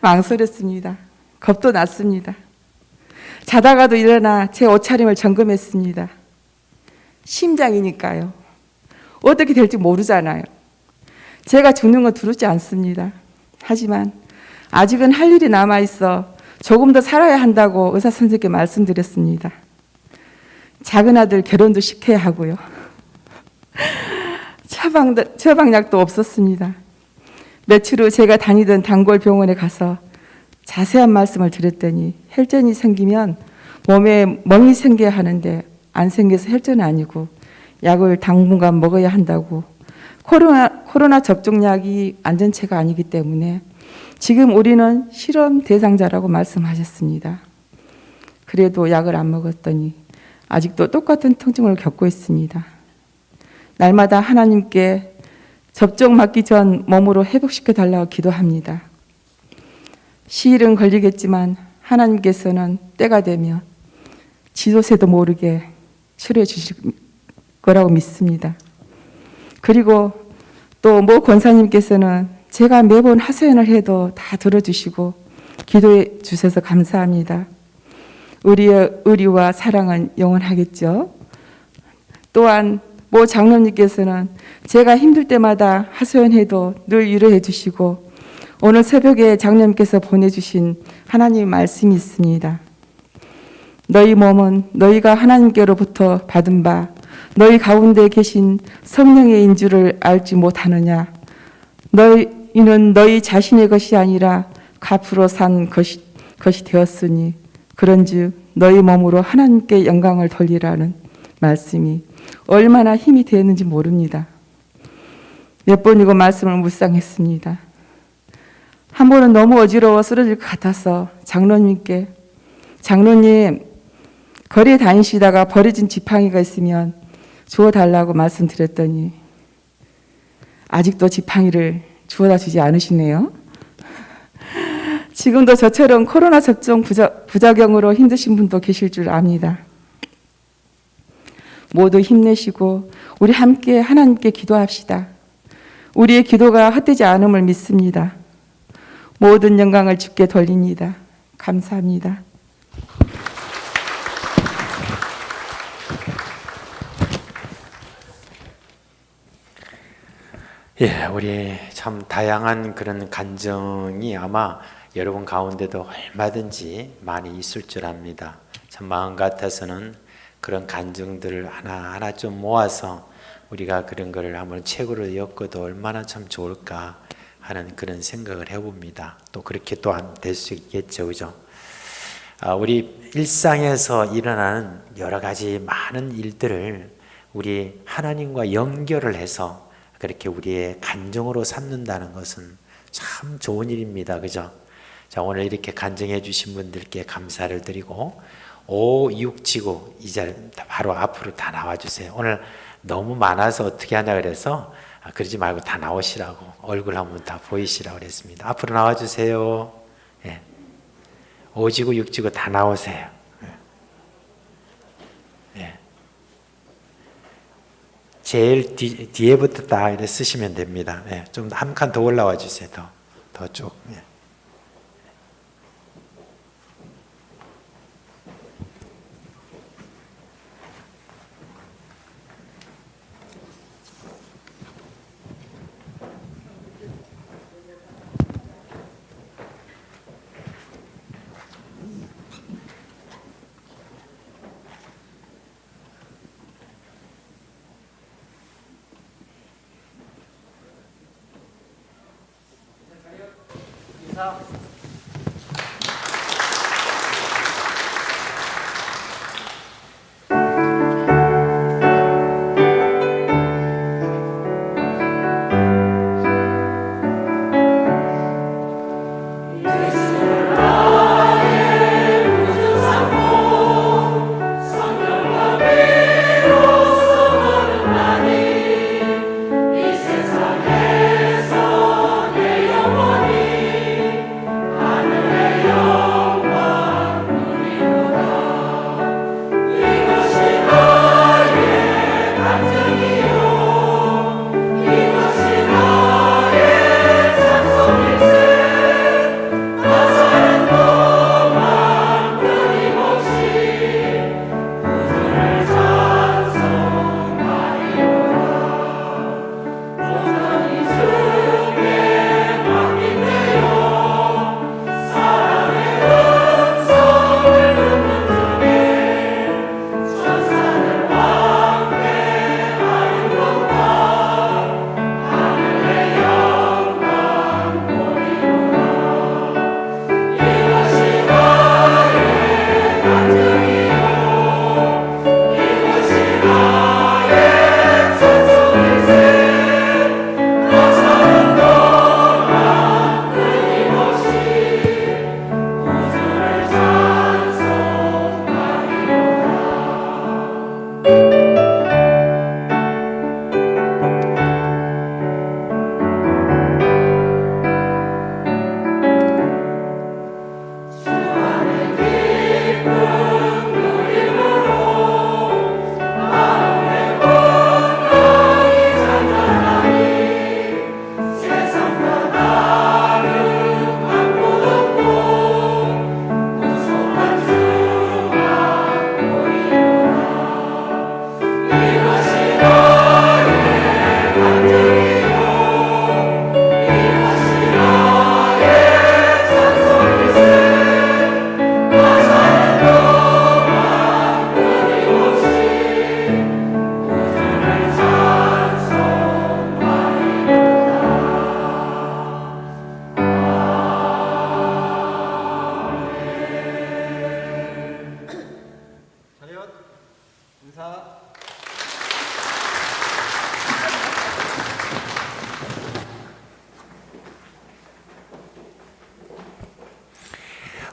Speaker 9: 망설였습니다. 겁도 났습니다. 자다가도 일어나 제 옷차림을 점검했습니다. 심장이니까요. 어떻게 될지 모르잖아요. 제가 죽는 건 두렵지 않습니다. 하지만 아직은 할 일이 남아있어 조금 더 살아야 한다고 의사 선생님께 말씀드렸습니다. 작은 아들 결혼도 시켜야 하고요. 처방약도 없었습니다. 며칠 후 제가 다니던 단골 병원에 가서 자세한 말씀을 드렸더니 혈전이 생기면 몸에 멍이 생겨야 하는데 안 생겨서 혈전이 아니고 약을 당분간 먹어야 한다고 코로나 접종약이 안전체가 아니기 때문에 지금 우리는 실험 대상자라고 말씀하셨습니다. 그래도 약을 안 먹었더니 아직도 똑같은 통증을 겪고 있습니다. 날마다 하나님께 접종 맞기 전 몸으로 회복시켜 달라고 기도합니다. 시일은 걸리겠지만 하나님께서는 때가 되면 지도새도 모르게 치료해 주실 거라고 믿습니다. 그리고 또 모 권사님께서는 제가 매번 하소연을 해도 다 들어주시고 기도해 주셔서 감사합니다. 우리의 의리와 사랑은 영원하겠죠. 또한 모 장로님께서는 제가 힘들 때마다 하소연해도 늘 위로해 주시고 오늘 새벽에 장로님께서 보내주신 하나님의 말씀이 있습니다. 너희 몸은 너희가 하나님께로부터 받은 바 너희 가운데 계신 성령의 인주를 알지 못하느냐. 너희는 너희 자신의 것이 아니라 값으로 산 것이 되었으니 그런즉 너희 몸으로 하나님께 영광을 돌리라는 말씀이 얼마나 힘이 되었는지 모릅니다. 몇 번이고 말씀을 묵상했습니다. 한 번은 너무 어지러워 쓰러질 것 같아서 장로님께 장로님 거리에 다니시다가 버려진 지팡이가 있으면 주워달라고 말씀드렸더니 아직도 지팡이를 주워다 주지 않으시네요. 지금도 저처럼 코로나 접종 부작용으로 힘드신 분도 계실 줄 압니다. 모두 힘내시고 우리 함께 하나님께 기도합시다. 우리의 기도가 헛되지 않음을 믿습니다. 모든 영광을 주께 돌립니다. 감사합니다.
Speaker 7: 예, 우리 참 다양한 그런 감정이 아마 여러분 가운데도 얼마든지 많이 있을 줄 압니다. 참 마음 같아서는 그런 감정들을 하나하나 좀 모아서 우리가 그런 거를 한번 책으로 엮어도 얼마나 참 좋을까 하는 그런 생각을 해봅니다. 또 그렇게 또한 될 수 있겠죠, 그죠? 우리 일상에서 일어나는 여러 가지 많은 일들을 우리 하나님과 연결을 해서 그렇게 우리의 간증으로 삼는다는 것은 참 좋은 일입니다. 그죠? 자, 오늘 이렇게 간증해 주신 분들께 감사를 드리고 5, 6 지구 이 자리 바로 앞으로 다 나와 주세요. 오늘 너무 많아서 어떻게 하냐 그래서 그러지 말고 다 나오시라고 얼굴 한번 다 보이시라고 그랬습니다. 앞으로 나와 주세요. 예. 5 지구 6 지구 다 나오세요. 예. 제일 뒤에부터 다 이렇게 쓰시면 됩니다. 예. 좀 한 칸 더 올라와 주세요. 더 쭉. 예.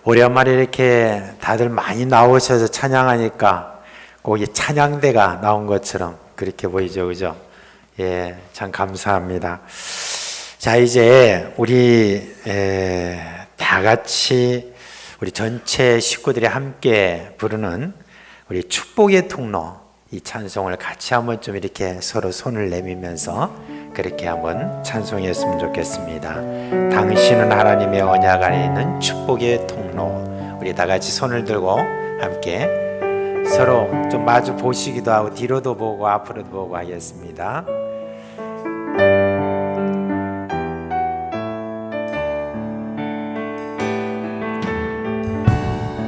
Speaker 7: 오랜만에 이렇게 다들 많이 나오셔서 찬양하니까 꼭 이 찬양대가 나온 것처럼 그렇게 보이죠, 그죠? 예, 참 감사합니다. 자, 이제 우리 다 같이 우리 전체 식구들이 함께 부르는 우리 축복의 통로 이 찬송을 같이 한번 좀 이렇게 서로 손을 내밀면서 그렇게 한번 찬송했으면 좋겠습니다. 당신은 하나님의 언약 안에 있는 축복의 통로. 우리 다 같이 손을 들고 함께 서로 좀 마주 보시기도 하고 뒤로도 보고 앞으로도 보고 하겠습니다.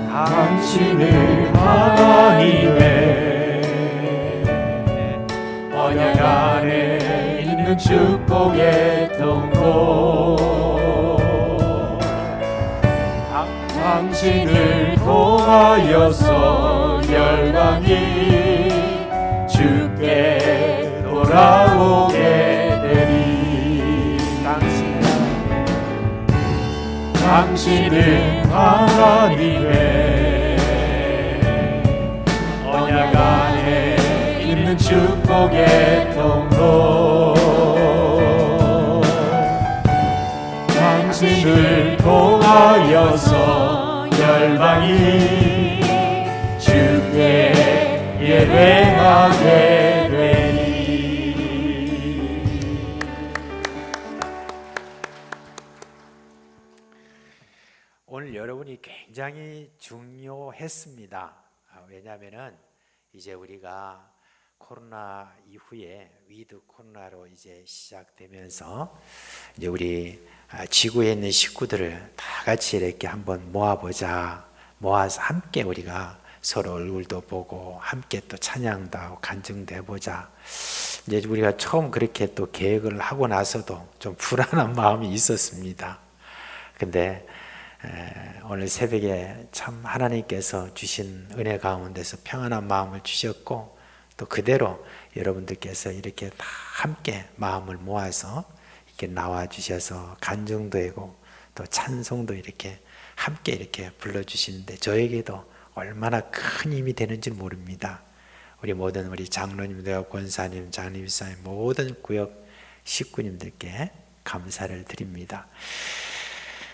Speaker 3: 당신은 하나님의 언약 안에 있는 축복의 통로. 당신을 통하여서 열방이 주께 돌아오게 되리. 당신은 하나님의 언약 안에 있는 축복의 통로. 당신을 통하여서 열방이 주께 예배하게 되리.
Speaker 7: 오늘 여러분이 굉장히 중요했습니다. 왜냐하면은 이제 우리가 코로나 이후에 위드 코로나로 이제 시작되면서 이제 우리 지구에 있는 식구들을 다 같이 이렇게 한번 모아보자. 모아서 함께 우리가 서로 얼굴도 보고 함께 또 찬양도 하고 간증도 해보자. 이제 우리가 처음 그렇게 또 계획을 하고 나서도 좀 불안한 마음이 있었습니다. 근데 오늘 새벽에 참 하나님께서 주신 은혜 가운데서 평안한 마음을 주셨고, 또 그대로 여러분들께서 이렇게 다 함께 마음을 모아서 이렇게 나와 주셔서 간증되고 또 찬송도 이렇게 함께 이렇게 불러주시는데 저에게도 얼마나 큰 힘이 되는지 모릅니다. 우리 모든 우리 장로님들, 권사님, 장님사님, 모든 구역 식구님들께 감사를 드립니다.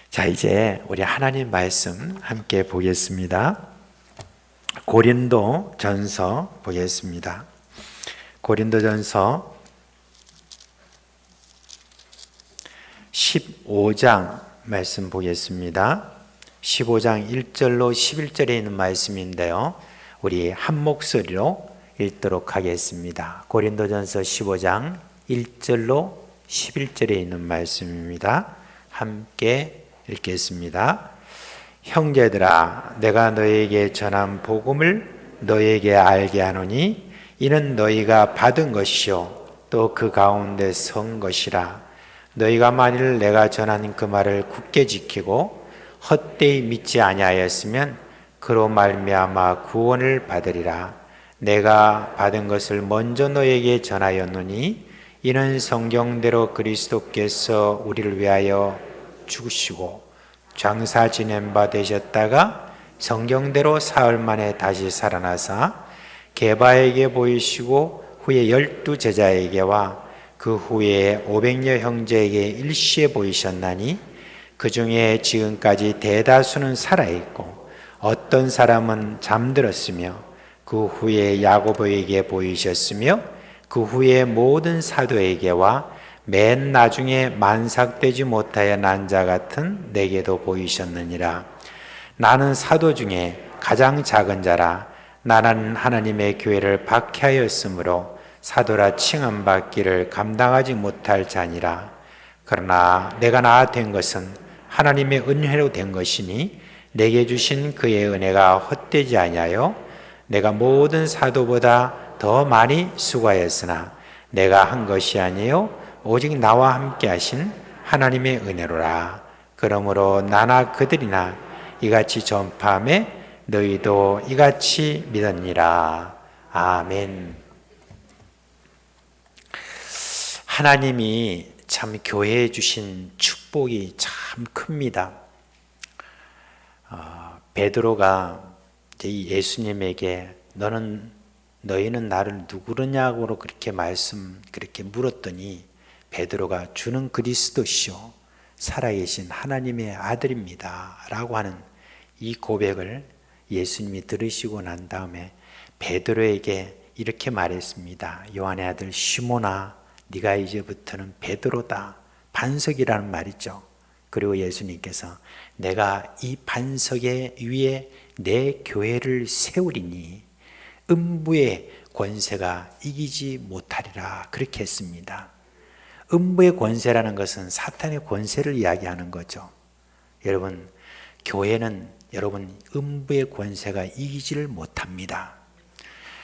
Speaker 7: 자, 이제 우리 하나님 말씀 함께 보겠습니다. 고린도 전서 보겠습니다. 고린도 전서 15장 말씀 보겠습니다. 15장 1절로 11절에 있는 말씀인데요, 우리 한 목소리로 읽도록 하겠습니다. 고린도전서 15장 1절로 11절에 있는 말씀입니다. 함께 읽겠습니다. 형제들아, 내가 너에게 전한 복음을 너에게 알게 하노니 이는 너희가 받은 것이요 또 그 가운데 선 것이라. 너희가 만일 내가 전한 그 말을 굳게 지키고 헛되이 믿지 아니하였으면 그로 말미암아 구원을 받으리라. 내가 받은 것을 먼저 너에게 전하였노니 이는 성경대로 그리스도께서 우리를 위하여 죽으시고 장사 지낸 바 되셨다가 성경대로 사흘 만에 다시 살아나사 게바에게 보이시고 후에 12 제자에게와 그 후에 500여 형제에게 일시에 보이셨나니 그 중에 지금까지 대다수는 살아있고 어떤 사람은 잠들었으며 그 후에 야고보에게 보이셨으며 그 후에 모든 사도에게와 맨 나중에 만삭되지 못하여 난 자 같은 내게도 보이셨느니라. 나는 사도 중에 가장 작은 자라. 나는 하나님의 교회를 박해하였으므로 사도라 칭함받기를 감당하지 못할 자니라. 그러나 내가 나 된 것은 하나님의 은혜로 된 것이니 내게 주신 그의 은혜가 헛되지 아니하여 내가 모든 사도보다 더 많이 수고하였으나 내가 한 것이 아니요 오직 나와 함께 하신 하나님의 은혜로라. 그러므로 나나 그들이나 이같이 전파하며 너희도 이같이 믿었니라. 아멘. 하나님이 참 교회에 주신 축복이 참 큽니다. 베드로가 예수님에게 너희는 나를 누구느냐고 그렇게 그렇게 물었더니 베드로가 주는 그리스도시요 살아계신 하나님의 아들입니다 라고 하는 이 고백을 예수님이 들으시고 난 다음에 베드로에게 이렇게 말했습니다. 요한의 아들 시몬아, 네가 이제부터는 베드로다. 반석이라는 말이죠. 그리고 예수님께서 내가 이 반석 위에 내 교회를 세우리니 음부의 권세가 이기지 못하리라 그렇게 했습니다. 음부의 권세라는 것은 사탄의 권세를 이야기하는 거죠. 여러분, 교회는 여러분 음부의 권세가 이기지를 못합니다.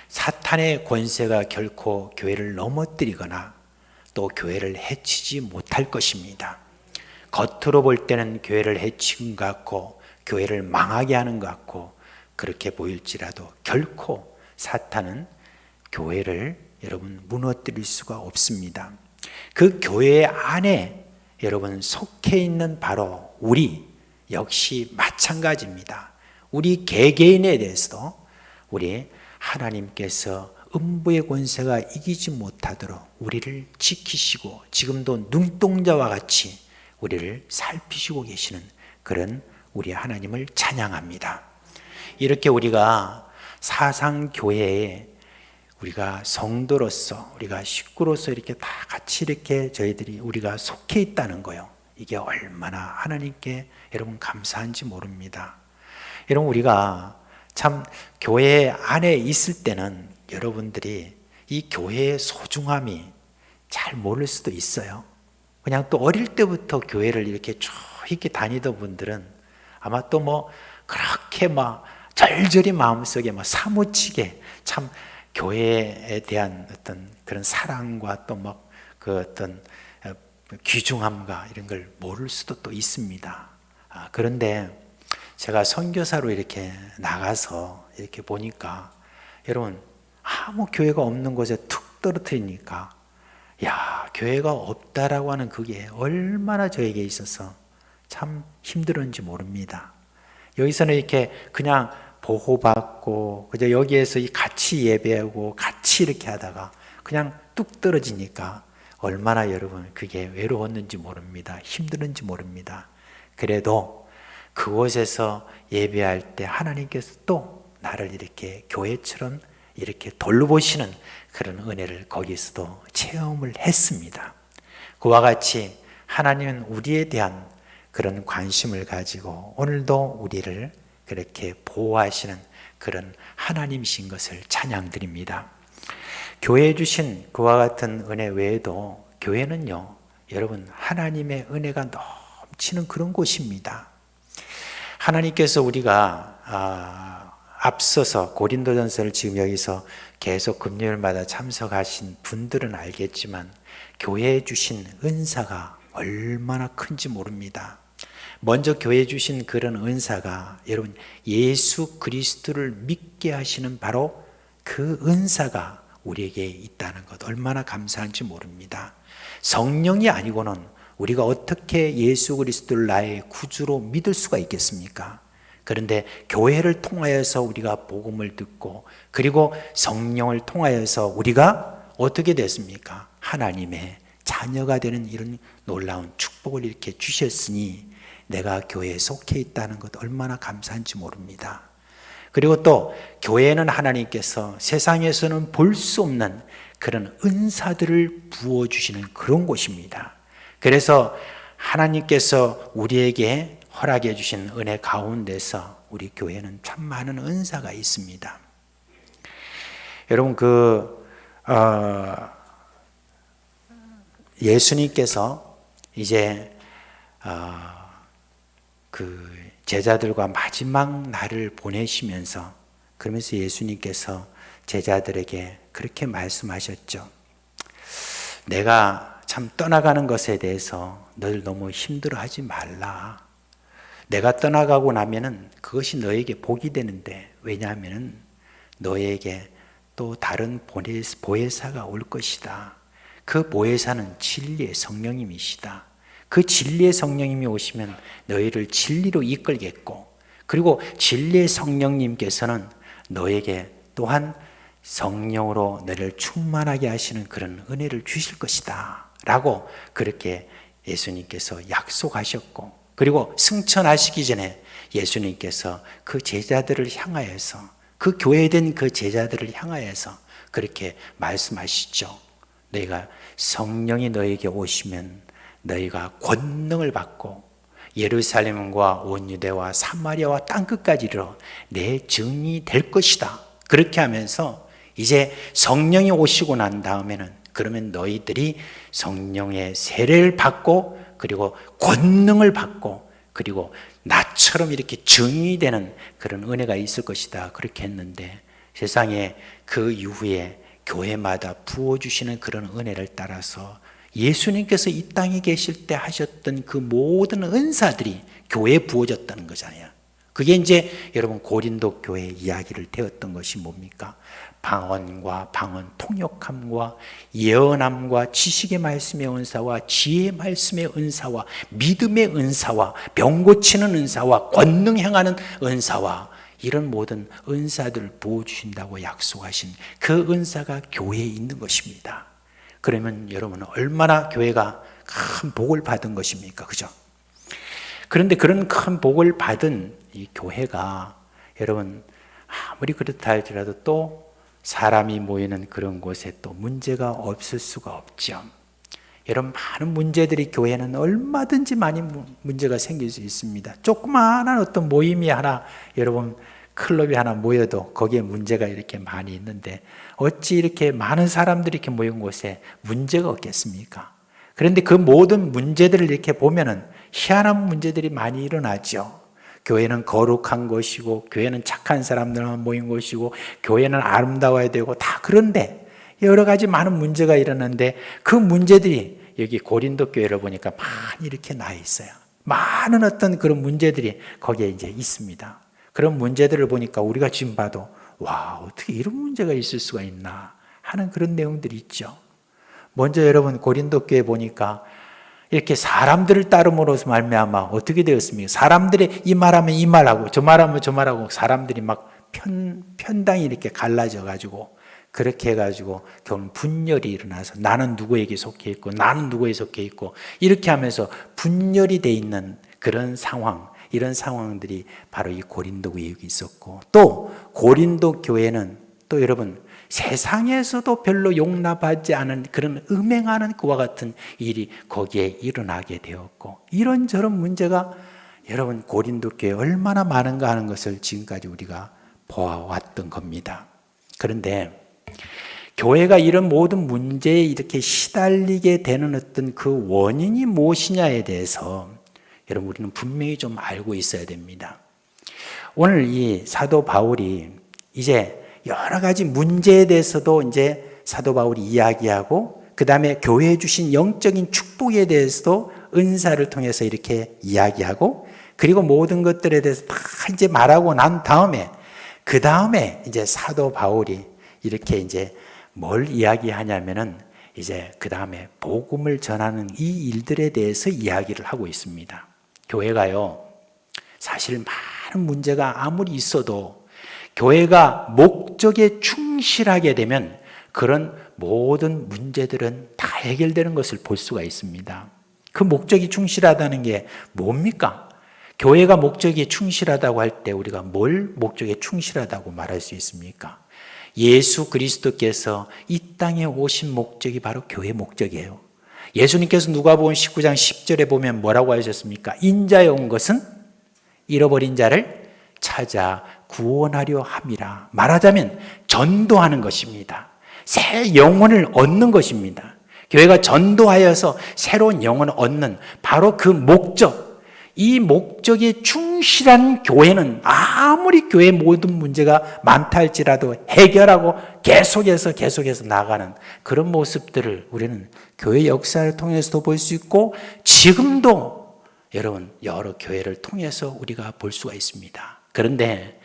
Speaker 7: 사탄의 권세가 결코 교회를 넘어뜨리거나 또 교회를 해치지 못할 것입니다. 겉으로 볼 때는 교회를 해치는 것 같고 교회를 망하게 하는 것 같고 그렇게 보일지라도 결코 사탄은 교회를 여러분 무너뜨릴 수가 없습니다. 그 교회 안에 여러분 속해 있는 바로 우리 역시 마찬가지입니다. 우리 개개인에 대해서도 우리 하나님께서 음부의 권세가 이기지 못하도록 우리를 지키시고 지금도 눈동자와 같이 우리를 살피시고 계시는 그런 우리 하나님을 찬양합니다. 이렇게 우리가 사상교회에 우리가 성도로서 우리가 식구로서 이렇게 다 같이 이렇게 저희들이 우리가 속해 있다는 거요. 이게 얼마나 하나님께 여러분 감사한지 모릅니다. 여러분 우리가 참 교회 안에 있을 때는 여러분들이 이 교회의 소중함이 잘 모를 수도 있어요. 그냥 또 어릴 때부터 교회를 이렇게 쭉 이렇게 다니던 분들은 아마 또 뭐 그렇게 막 절절히 마음속에 막 사무치게 참 교회에 대한 어떤 그런 사랑과 또 막 그 어떤 귀중함과 이런 걸 모를 수도 또 있습니다.
Speaker 4: 그런데 제가 선교사로 이렇게 나가서 이렇게 보니까 여러분 아무 교회가 없는 곳에 툭 떨어뜨리니까 야, 교회가 없다라고 하는 그게 얼마나 저에게 있어서 참 힘들었는지 모릅니다. 여기서는 이렇게 그냥 보호받고 그저 여기에서 같이 예배하고 같이 이렇게 하다가 그냥 뚝 떨어지니까 얼마나 여러분 그게 외로웠는지 모릅니다. 힘들었는지 모릅니다. 그래도 그곳에서 예배할 때 하나님께서 또 나를 이렇게 교회처럼 이렇게 돌보시는 그런 은혜를 거기서도 체험을 했습니다. 그와 같이 하나님은 우리에 대한 그런 관심을 가지고 오늘도 우리를 그렇게 보호하시는 그런 하나님이신 것을 찬양드립니다. 교회에 주신 그와 같은 은혜 외에도 교회는요, 여러분 하나님의 은혜가 넘치는 그런 곳입니다. 하나님께서 우리가 앞서서 고린도전서를 지금 여기서 계속 금요일마다 참석하신 분들은 알겠지만 교회에 주신 은사가 얼마나 큰지 모릅니다. 먼저 교회에 주신 그런 은사가 여러분 예수 그리스도를 믿게 하시는 바로 그 은사가 우리에게 있다는 것 얼마나 감사한지 모릅니다. 성령이 아니고는 우리가 어떻게 예수 그리스도를 나의 구주로 믿을 수가 있겠습니까? 그런데 교회를 통하여서 우리가 복음을 듣고 그리고 성령을 통하여서 우리가 어떻게 됐습니까? 하나님의 자녀가 되는 이런 놀라운 축복을 이렇게 주셨으니 내가 교회에 속해 있다는 것 얼마나 감사한지 모릅니다. 그리고 또 교회는 하나님께서 세상에서는 볼 수 없는 그런 은사들을 부어주시는 그런 곳입니다. 그래서 하나님께서 우리에게 허락해 주신 은혜 가운데서 우리 교회는 참 많은 은사가 있습니다. 여러분 예수님께서 이제 그 제자들과 마지막 날을 보내시면서 그러면서 예수님께서 제자들에게 그렇게 말씀하셨죠. 내가 참 떠나가는 것에 대해서 널 너무 힘들어하지 말라. 내가 떠나가고 나면은 그것이 너에게 복이 되는데 왜냐하면 너에게 또 다른 보혜사가 올 것이다. 그 보혜사는 진리의 성령님이시다. 그 진리의 성령님이 오시면 너희를 진리로 이끌겠고 그리고 진리의 성령님께서는 너에게 또한 성령으로 너를 충만하게 하시는 그런 은혜를 주실 것이다 라고 그렇게 예수님께서 약속하셨고 그리고 승천하시기 전에 예수님께서 그 제자들을 향하여서 그 교회된 그 제자들을 향하여서 그렇게 말씀하시죠. 너희가 성령이 너에게 오시면 너희가 권능을 받고 예루살렘과 온 유대와 사마리아와 땅끝까지 이르러 내 증인이 될 것이다. 그렇게 하면서 이제 성령이 오시고 난 다음에는 그러면 너희들이 성령의 세례를 받고 그리고 권능을 받고 그리고 나처럼 이렇게 증인이 되는 그런 은혜가 있을 것이다. 그렇게 했는데 세상에 그 이후에 교회마다 부어주시는 그런 은혜를 따라서 예수님께서 이 땅에 계실 때 하셨던 그 모든 은사들이 교회에 부어졌다는 거잖아요. 그게 이제 여러분 고린도 교회 이야기를 되었던 것이 뭡니까? 방언과 방언 통역함과 예언함과 지식의 말씀의 은사와 지혜의 말씀의 은사와 믿음의 은사와 병 고치는 은사와 권능 행하는 은사와 이런 모든 은사들을 부어주신다고 약속하신 그 은사가 교회에 있는 것입니다. 그러면 여러분은 얼마나 교회가 큰 복을 받은 것입니까? 그죠? 그런데 그런 큰 복을 받은 이 교회가 여러분 아무리 그렇다 할지라도 또 사람이 모이는 그런 곳에 또 문제가 없을 수가 없죠. 여러분 많은 문제들이 교회는 얼마든지 많이 문제가 생길 수 있습니다. 조그마한 어떤 모임이 하나 여러분 클럽이 하나 모여도 거기에 문제가 이렇게 많이 있는데 어찌 이렇게 많은 사람들이 이렇게 모인 곳에 문제가 없겠습니까? 그런데 그 모든 문제들을 이렇게 보면은 희한한 문제들이 많이 일어나죠. 교회는 거룩한 것이고 교회는 착한 사람들만 모인 것이고 교회는 아름다워야 되고 다 그런데 여러 가지 많은 문제가 일어나는데 그 문제들이 여기 고린도 교회를 보니까 많이 이렇게 나 있어요. 많은 어떤 그런 문제들이 거기에 이제 있습니다. 그런 문제들을 보니까 우리가 지금 봐도 와, 어떻게 이런 문제가 있을 수가 있나 하는 그런 내용들이 있죠. 먼저 여러분 고린도 교회 보니까 이렇게 사람들을 따름으로써 말미암아 어떻게 되었습니까? 사람들이 이 말하면 이 말하고 저 말하면 저 말하고 사람들이 막 편당이 이렇게 갈라져 가지고 그렇게 해가지고 결국 분열이 일어나서 나는 누구에게 속해 있고 나는 누구에 속해 있고 이렇게 하면서 분열이 돼 있는 그런 상황, 이런 상황들이 바로 이 고린도 교회에 있었고, 또 고린도 교회는 또 여러분 세상에서도 별로 용납하지 않은 그런 음행하는 그와 같은 일이 거기에 일어나게 되었고, 이런저런 문제가 여러분 고린도 교회에 얼마나 많은가 하는 것을 지금까지 우리가 보아왔던 겁니다. 그런데 교회가 이런 모든 문제에 이렇게 시달리게 되는 어떤 그 원인이 무엇이냐에 대해서 여러분 우리는 분명히 좀 알고 있어야 됩니다. 오늘 이 사도 바울이 이제 여러 가지 문제에 대해서도 이제 사도 바울이 이야기하고, 그 다음에 교회에 주신 영적인 축복에 대해서도 은사를 통해서 이렇게 이야기하고, 그리고 모든 것들에 대해서 다 이제 말하고 난 다음에 그 다음에 이제 사도 바울이 이렇게 이제 뭘 이야기하냐면은 이제 그 다음에 복음을 전하는 이 일들에 대해서 이야기를 하고 있습니다. 교회가요, 사실 많은 문제가 아무리 있어도 교회가 목적에 충실하게 되면 그런 모든 문제들은 다 해결되는 것을 볼 수가 있습니다. 그 목적이 충실하다는 게 뭡니까? 교회가 목적에 충실하다고 할 때 우리가 뭘 목적에 충실하다고 말할 수 있습니까? 예수 그리스도께서 이 땅에 오신 목적이 바로 교회 목적이에요. 예수님께서 누가복음 19장 10절에 보면 뭐라고 하셨습니까? 인자에 온 것은 잃어버린 자를 찾아 구원하려 함이라. 말하자면 전도하는 것입니다. 새 영혼을 얻는 것입니다. 교회가 전도하여서 새로운 영혼을 얻는 바로 그 목적, 이 목적에 충실한 교회는 아무리 교회 모든 문제가 많다 할지라도 해결하고 계속해서 나아가는 그런 모습들을 우리는 교회 역사를 통해서도 볼 수 있고, 지금도 여러분 여러 교회를 통해서 우리가 볼 수가 있습니다. 그런데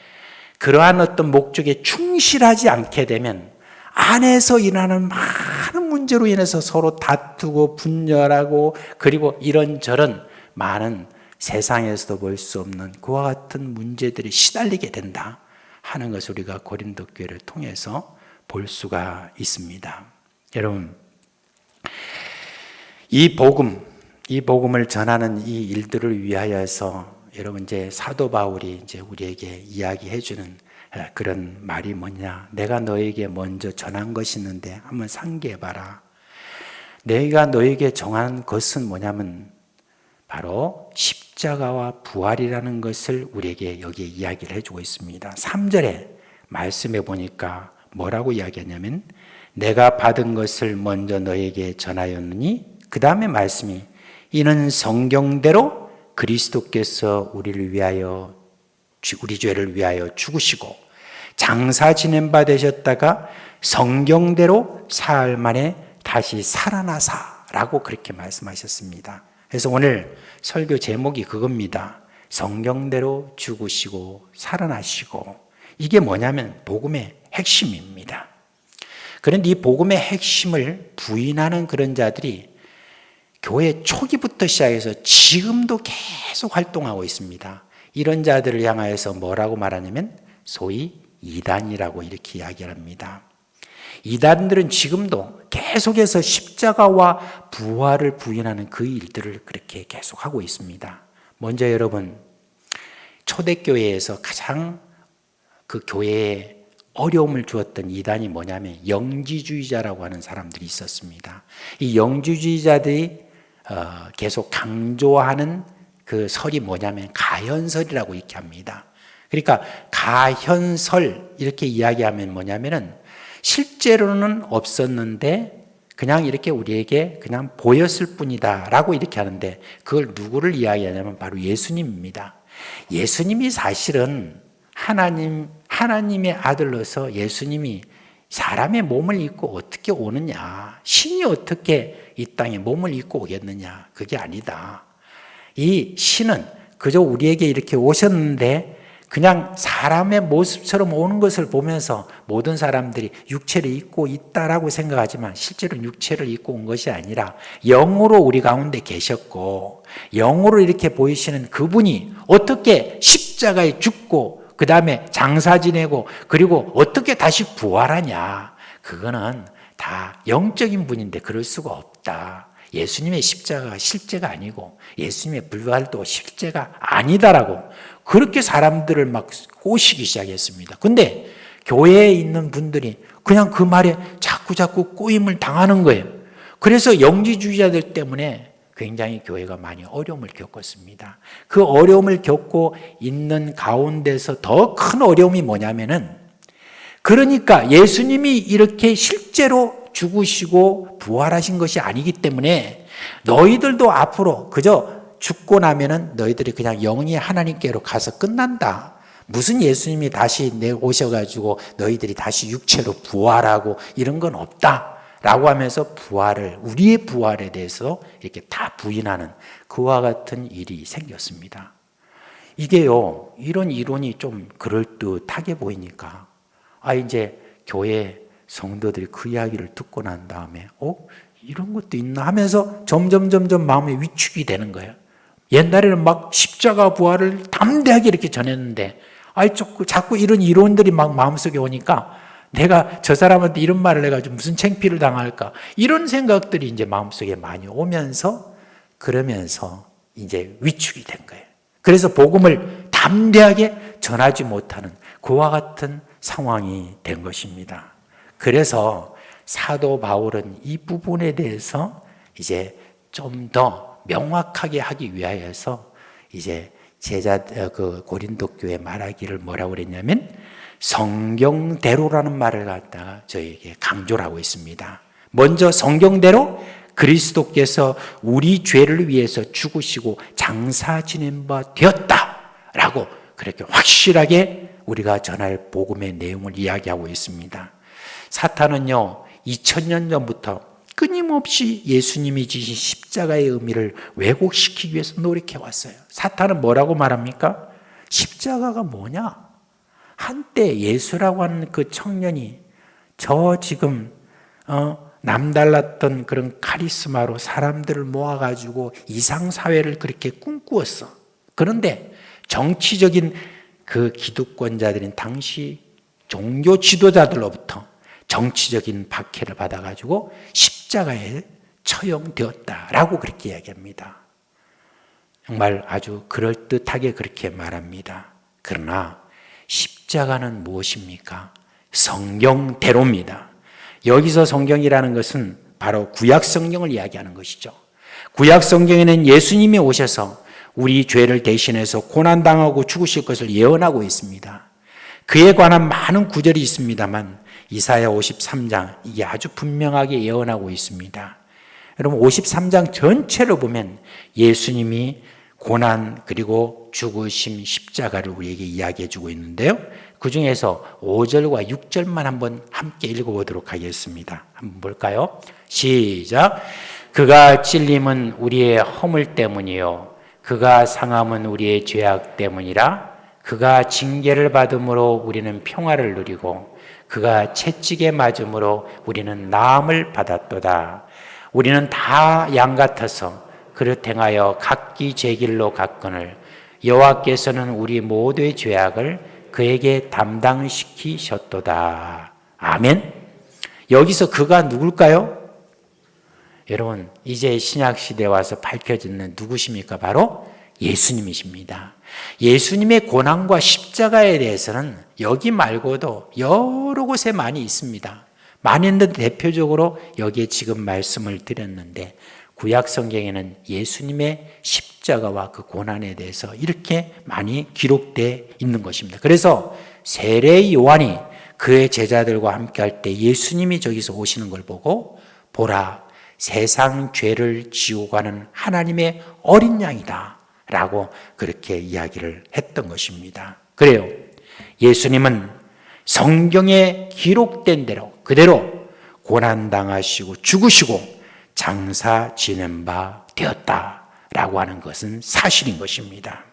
Speaker 4: 그러한 어떤 목적에 충실하지 않게 되면 안에서 일어나는 많은 문제로 인해서 서로 다투고 분열하고, 그리고 이런저런 많은 세상에서도 볼 수 없는 그와 같은 문제들이 시달리게 된다 하는 것을 우리가 고린도 교회를 통해서 볼 수가 있습니다. 여러분, 이 복음을 전하는 이 일들을 위하여서 여러분 이제 사도 바울이 이제 우리에게 이야기해 주는 그런 말이 뭐냐? 내가 너에게 먼저 전한 것이 있는데 한번 상기해 봐라. 내가 너에게 정한 것은 뭐냐면 바로 십자가와 부활이라는 것을 우리에게 여기에 이야기를 해주고 있습니다. 3절에 말씀해 보니까 뭐라고 이야기하냐면 내가 받은 것을 먼저 너에게 전하였느니, 그 다음에 말씀이 이는 성경대로 그리스도께서 우리를 위하여 우리 죄를 위하여 죽으시고 장사 지낸 바 되셨다가 성경대로 사흘 만에 다시 살아나사라고 그렇게 말씀하셨습니다. 그래서 오늘 설교 제목이 그겁니다. 성경대로 죽으시고 살아나시고. 이게 뭐냐면 복음의 핵심입니다. 그런데 이 복음의 핵심을 부인하는 그런 자들이 교회 초기부터 시작해서 지금도 계속 활동하고 있습니다. 이런 자들을 향하여서 뭐라고 말하냐면 소위 이단이라고 이렇게 이야기를 합니다. 이단들은 지금도 계속해서 십자가와 부활을 부인하는 그 일들을 그렇게 계속하고 있습니다. 먼저 여러분, 초대교회에서 가장 그 교회에 어려움을 주었던 이단이 뭐냐면 영지주의자라고 하는 사람들이 있었습니다. 이 영지주의자들이 계속 강조하는 그 설이 뭐냐면 가현설이라고 이렇게 합니다. 그러니까 가현설 이렇게 이야기하면 뭐냐면은 실제로는 없었는데 그냥 이렇게 우리에게 그냥 보였을 뿐이다 라고 이렇게 하는데, 그걸 누구를 이야기하냐면 바로 예수님입니다. 예수님이 사실은 하나님의 아들로서 예수님이 사람의 몸을 입고 어떻게 오느냐, 신이 어떻게 이 땅에 몸을 입고 오겠느냐, 그게 아니다. 이 신은 그저 우리에게 이렇게 오셨는데 그냥 사람의 모습처럼 오는 것을 보면서 모든 사람들이 육체를 입고 있다라고 생각하지만 실제로 육체를 입고 온 것이 아니라 영으로 우리 가운데 계셨고 영으로 이렇게 보이시는 그분이 어떻게 십자가에 죽고 그 다음에 장사 지내고 그리고 어떻게 다시 부활하냐, 그거는 다 영적인 분인데 그럴 수가 없다. 예수님의 십자가가 실제가 아니고 예수님의 부활도 실제가 아니다라고 그렇게 사람들을 막 꼬시기 시작했습니다. 근데 교회에 있는 분들이 그냥 그 말에 자꾸 꼬임을 당하는 거예요. 그래서 영지주의자들 때문에 굉장히 교회가 많이 어려움을 겪었습니다. 그 어려움을 겪고 있는 가운데서 더 큰 어려움이 뭐냐면은, 그러니까 예수님이 이렇게 실제로 죽으시고 부활하신 것이 아니기 때문에 너희들도 앞으로 그저 죽고 나면은 너희들이 그냥 영원히 하나님께로 가서 끝난다. 무슨 예수님이 다시 오셔가지고 너희들이 다시 육체로 부활하고 이런 건 없다. 라고 하면서 부활을, 우리의 부활에 대해서 이렇게 다 부인하는 그와 같은 일이 생겼습니다. 이게요, 이런 이론이 좀 그럴듯하게 보이니까, 이제 교회 성도들이 그 이야기를 듣고 난 다음에, 이런 것도 있나 하면서 점점 마음에 위축이 되는 거예요. 옛날에는 막 십자가 부활을 담대하게 이렇게 전했는데, 자꾸 이런 이론들이 막 마음속에 오니까 내가 저 사람한테 이런 말을 해가지고 무슨 창피를 당할까, 이런 생각들이 이제 마음속에 많이 오면서 그러면서 이제 위축이 된 거예요. 그래서 복음을 담대하게 전하지 못하는 그와 같은 상황이 된 것입니다. 그래서 사도 바울은 이 부분에 대해서 이제 좀 더 명확하게 하기 위하여서 이제 그 고린도 교회 말하기를 뭐라고 그랬냐면 성경대로라는 말을 갖다가 저에게 강조를 하고 있습니다. 먼저 성경대로 그리스도께서 우리 죄를 위해서 죽으시고 장사 지낸 바 되었다라고 그렇게 확실하게 우리가 전할 복음의 내용을 이야기하고 있습니다. 사탄은요, 2000년 전부터 끊임없이 예수님이 지신 십자가의 의미를 왜곡시키기 위해서 노력해왔어요. 사탄은 뭐라고 말합니까? 십자가가 뭐냐? 한때 예수라고 하는 그 청년이 저 지금 남달랐던 그런 카리스마로 사람들을 모아가지고 이상사회를 그렇게 꿈꾸었어. 그런데 정치적인 그 기득권자들인 당시 종교 지도자들로부터 정치적인 박해를 받아가지고 십자가에 처형되었다라고 그렇게 이야기합니다. 정말 아주 그럴듯하게 그렇게 말합니다. 그러나 십자가는 무엇입니까? 성경대로입니다. 여기서 성경이라는 것은 바로 구약 성경을 이야기하는 것이죠. 구약 성경에는 예수님이 오셔서 우리 죄를 대신해서 고난당하고 죽으실 것을 예언하고 있습니다. 그에 관한 많은 구절이 있습니다만 이사야 53장 이게 아주 분명하게 예언하고 있습니다. 여러분 53장 전체로 보면 예수님이 고난 그리고 죽으심 십자가를 우리에게 이야기해 주고 있는데요. 그 중에서 5절과 6절만 한번 함께 읽어보도록 하겠습니다. 한번 볼까요? 시작. 그가 찔림은 우리의 허물 때문이요 그가 상함은 우리의 죄악 때문이라. 그가 징계를 받음으로 우리는 평화를 누리고 그가 채찍에 맞음으로 우리는 나음을 받았도다. 우리는 다 양 같아서 그릇 행하여 각기 제 길로 갔거늘 여호와께서는 우리 모두의 죄악을 그에게 담당시키셨도다. 아멘. 여기서 그가 누굴까요? 여러분 이제 신약시대에 와서 밝혀지는 누구십니까? 바로 예수님이십니다. 예수님의 고난과 십자가에 대해서는 여기 말고도 여러 곳에 많이 있습니다. 많이 있는데 대표적으로 여기에 지금 말씀을 드렸는데 구약 성경에는 예수님의 십자가와 그 고난에 대해서 이렇게 많이 기록되어 있는 것입니다. 그래서 세례 요한이 그의 제자들과 함께 할 때 예수님이 저기서 오시는 걸 보고 보라 세상 죄를 지우고 가는 하나님의 어린 양이다 라고 그렇게 이야기를 했던 것입니다. 그래요. 예수님은 성경에 기록된 대로 그대로 고난당하시고 죽으시고 장사 지낸 바 되었다 라고 하는 것은 사실인 것입니다.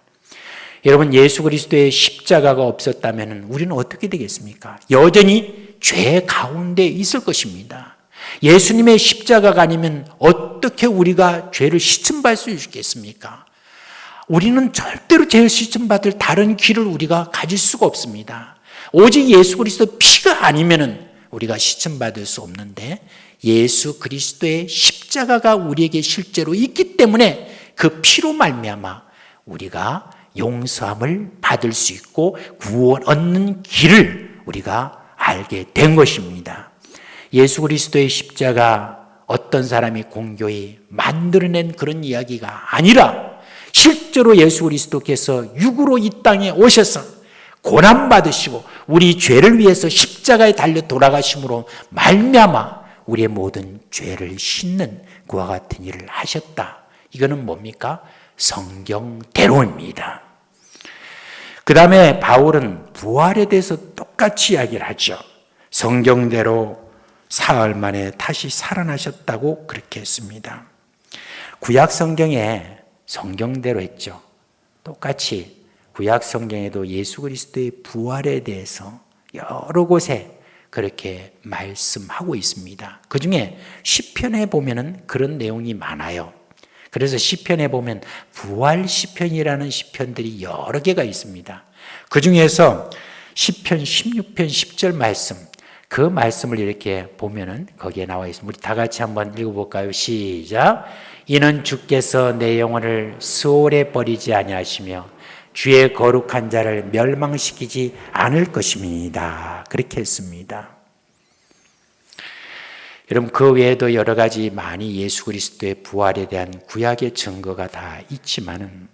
Speaker 4: 여러분, 예수 그리스도의 십자가가 없었다면 우리는 어떻게 되겠습니까? 여전히 죄 가운데 있을 것입니다. 예수님의 십자가가 아니면 어떻게 우리가 죄를 씻음받을 수 있겠습니까? 우리는 절대로 죄를 씻음받을 다른 길을 우리가 가질 수가 없습니다. 오직 예수 그리스도 피가 아니면 우리가 씻음받을 수 없는데, 예수 그리스도의 십자가가 우리에게 실제로 있기 때문에 그 피로 말미암아 우리가 용서함을 받을 수 있고 구원 얻는 길을 우리가 알게 된 것입니다. 예수 그리스도의 십자가 어떤 사람이 공교히 만들어낸 그런 이야기가 아니라 실제로 예수 그리스도께서 육으로 이 땅에 오셔서 고난받으시고 우리 죄를 위해서 십자가에 달려 돌아가심으로 말미암아 우리의 모든 죄를 씻는 그와 같은 일을 하셨다. 이거는 뭡니까? 성경대로입니다. 그 다음에 바울은 부활에 대해서 똑같이 이야기를 하죠. 성경대로 사흘 만에 다시 살아나셨다고 그렇게 했습니다. 구약 성경에 성경대로 했죠. 똑같이 구약 성경에도 예수 그리스도의 부활에 대해서 여러 곳에 그렇게 말씀하고 있습니다. 그 중에 시편에 보면은 그런 내용이 많아요. 그래서 시편에 보면 부활 시편이라는 시편들이 여러 개가 있습니다. 그 중에서 시편 16편 10절 말씀, 그 말씀을 이렇게 보면은 거기에 나와 있습니다. 우리 다 같이 한번 읽어볼까요? 시작. 이는 주께서 내 영혼을 수월에 버리지 아니하시며 주의 거룩한 자를 멸망시키지 않을 것입니다. 그렇게 했습니다. 여러분, 그 외에도 여러 가지 많이 예수 그리스도의 부활에 대한 구약의 증거가 다 있지만은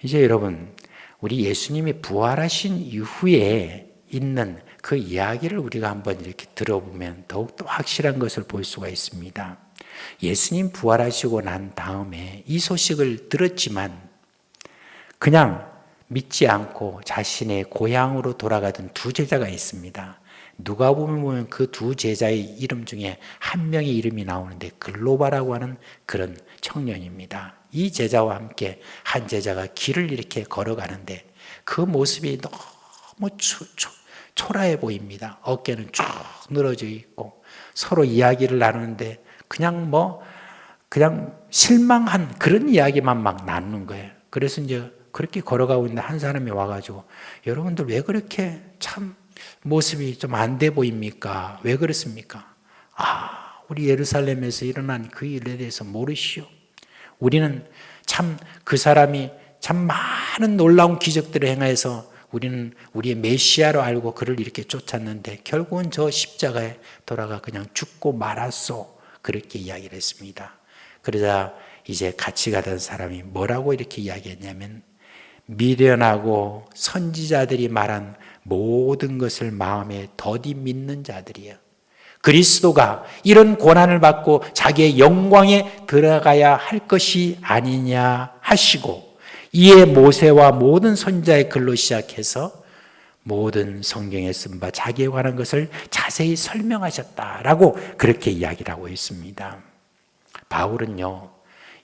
Speaker 4: 이제 여러분, 우리 예수님이 부활하신 이후에 있는 그 이야기를 우리가 한번 이렇게 들어보면 더욱더 확실한 것을 볼 수가 있습니다. 예수님 부활하시고 난 다음에 이 소식을 들었지만 그냥 믿지 않고 자신의 고향으로 돌아가던 두 제자가 있습니다. 누가 보면 그 두 제자의 이름 중에 한 명의 이름이 나오는데 글로바라고 하는 그런 청년입니다. 이 제자와 함께 한 제자가 길을 이렇게 걸어가는데 그 모습이 너무 초라해 보입니다. 어깨는 쭉 늘어져 있고 서로 이야기를 나누는데 그냥 실망한 그런 이야기만 막 나누는 거예요. 그래서 이제 그렇게 걸어가고 있는데 한 사람이 와가지고 여러분들 왜 그렇게 참 모습이 좀 안 돼 보입니까? 왜 그렇습니까? 우리 예루살렘에서 일어난 그 일에 대해서 모르시오. 우리는 참 그 사람이 참 많은 놀라운 기적들을 행해서 우리는 우리의 메시아로 알고 그를 이렇게 쫓았는데 결국은 저 십자가에 돌아가 그냥 죽고 말았소. 그렇게 이야기를 했습니다. 그러자 이제 같이 가던 사람이 뭐라고 이렇게 이야기했냐면 미련하고 선지자들이 말한 모든 것을 마음에 더디 믿는 자들이에요. 그리스도가 이런 고난을 받고 자기의 영광에 들어가야 할 것이 아니냐 하시고 이에 모세와 모든 선지자의 글로 시작해서 모든 성경에 쓴 바 자기에 관한 것을 자세히 설명하셨다라고 그렇게 이야기를 하고 있습니다. 바울은요,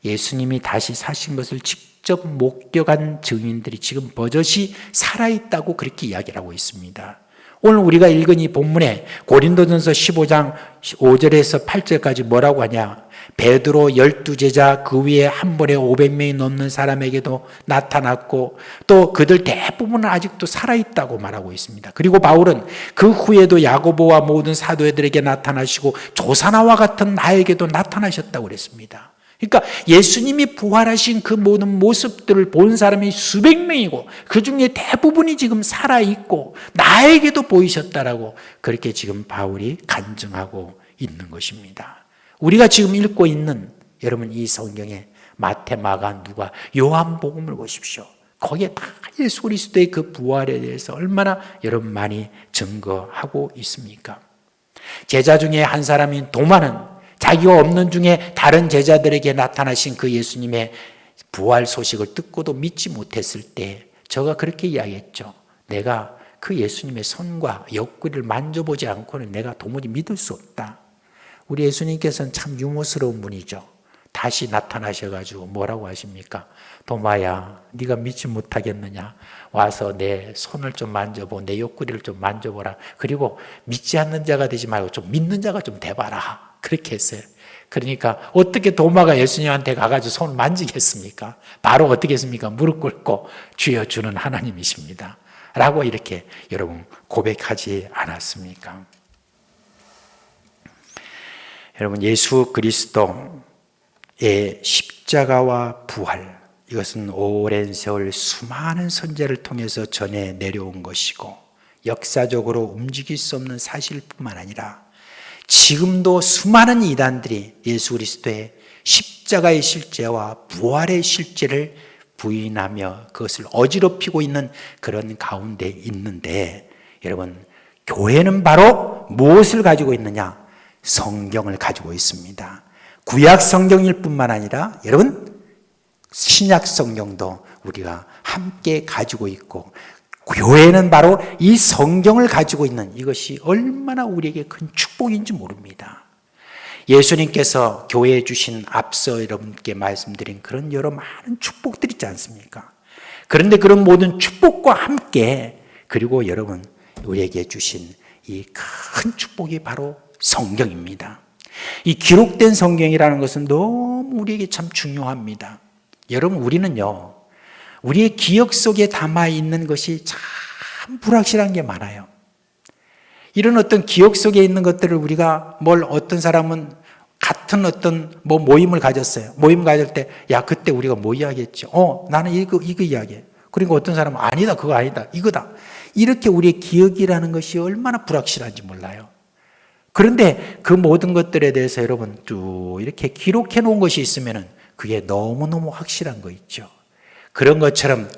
Speaker 4: 예수님이 다시 사신 것을 직접 목격한 증인들이 지금 버젓이 살아있다고 그렇게 이야기를 하고 있습니다. 오늘 우리가 읽은 이 본문에 고린도전서 15장 5절에서 8절까지 뭐라고 하냐? 베드로 12제자 그 위에 한 번에 500명이 넘는 사람에게도 나타났고 또 그들 대부분은 아직도 살아있다고 말하고 있습니다. 그리고 바울은 그 후에도 야고보와 모든 사도들에게 나타나시고 조사나와 같은 나에게도 나타나셨다고 그랬습니다. 그러니까 예수님이 부활하신 그 모든 모습들을 본 사람이 수백 명이고 그 중에 대부분이 지금 살아있고 나에게도 보이셨다라고 그렇게 지금 바울이 간증하고 있는 것입니다. 우리가 지금 읽고 있는 여러분 이 성경에 마태, 마가, 누가, 요한복음을 보십시오. 거기에 다 예수 그리스도의 그 부활에 대해서 얼마나 여러분 많이 증거하고 있습니까? 제자 중에 한 사람인 도마는 자기가 없는 중에 다른 제자들에게 나타나신 그 예수님의 부활 소식을 듣고도 믿지 못했을 때 저가 그렇게 이야기했죠. 내가 그 예수님의 손과 옆구리를 만져보지 않고는 내가 도무지 믿을 수 없다. 우리 예수님께서는 참 유머스러운 분이죠.
Speaker 7: 다시 나타나셔가지고 뭐라고 하십니까? 도마야, 네가 믿지 못하겠느냐? 와서 내 손을 좀 만져보, 내 옆구리를 좀 만져보라. 그리고 믿지 않는 자가 되지 말고 좀 믿는 자가 좀 돼봐라. 그렇게 했어요. 그러니까 어떻게 도마가 예수님한테 가가지고 손을 만지겠습니까? 바로 어떻게 했습니까? 무릎 꿇고 주여 주는 하나님이십니다 라고 이렇게 여러분 고백하지 않았습니까? 여러분, 예수 그리스도의 십자가와 부활, 이것은 오랜 세월 수많은 선제를 통해서 전해 내려온 것이고 역사적으로 움직일 수 없는 사실뿐만 아니라 지금도 수많은 이단들이 예수 그리스도의 십자가의 실제와 부활의 실제를 부인하며 그것을 어지럽히고 있는 그런 가운데 있는데, 여러분, 교회는 바로 무엇을 가지고 있느냐? 성경을 가지고 있습니다. 구약 성경일 뿐만 아니라 여러분, 신약 성경도 우리가 함께 가지고 있고, 교회는 바로 이 성경을 가지고 있는 이것이 얼마나 우리에게 큰 축복인지 모릅니다. 예수님께서 교회에 주신 앞서 여러분께 말씀드린 그런 여러 많은 축복들이 있지 않습니까? 그런데 그런 모든 축복과 함께, 그리고 여러분 우리에게 주신 이 큰 축복이 바로 성경입니다. 이 기록된 성경이라는 것은 너무 우리에게 참 중요합니다. 여러분, 우리는요, 우리의 기억 속에 담아 있는 것이 참 불확실한 게 많아요. 이런 어떤 기억 속에 있는 것들을 우리가 어떤 사람은 같은 어떤 모임을 가졌어요. 모임 가질 때, 야, 그때 우리가 뭐 이야기했지? 나는 이거 이야기해. 그리고 어떤 사람은 아니다, 그거 아니다, 이거다. 이렇게 우리의 기억이라는 것이 얼마나 불확실한지 몰라요. 그런데 그 모든 것들에 대해서 여러분 쭉 이렇게 기록해 놓은 것이 있으면은 그게 너무너무 확실한 거 있죠. 그런 것처럼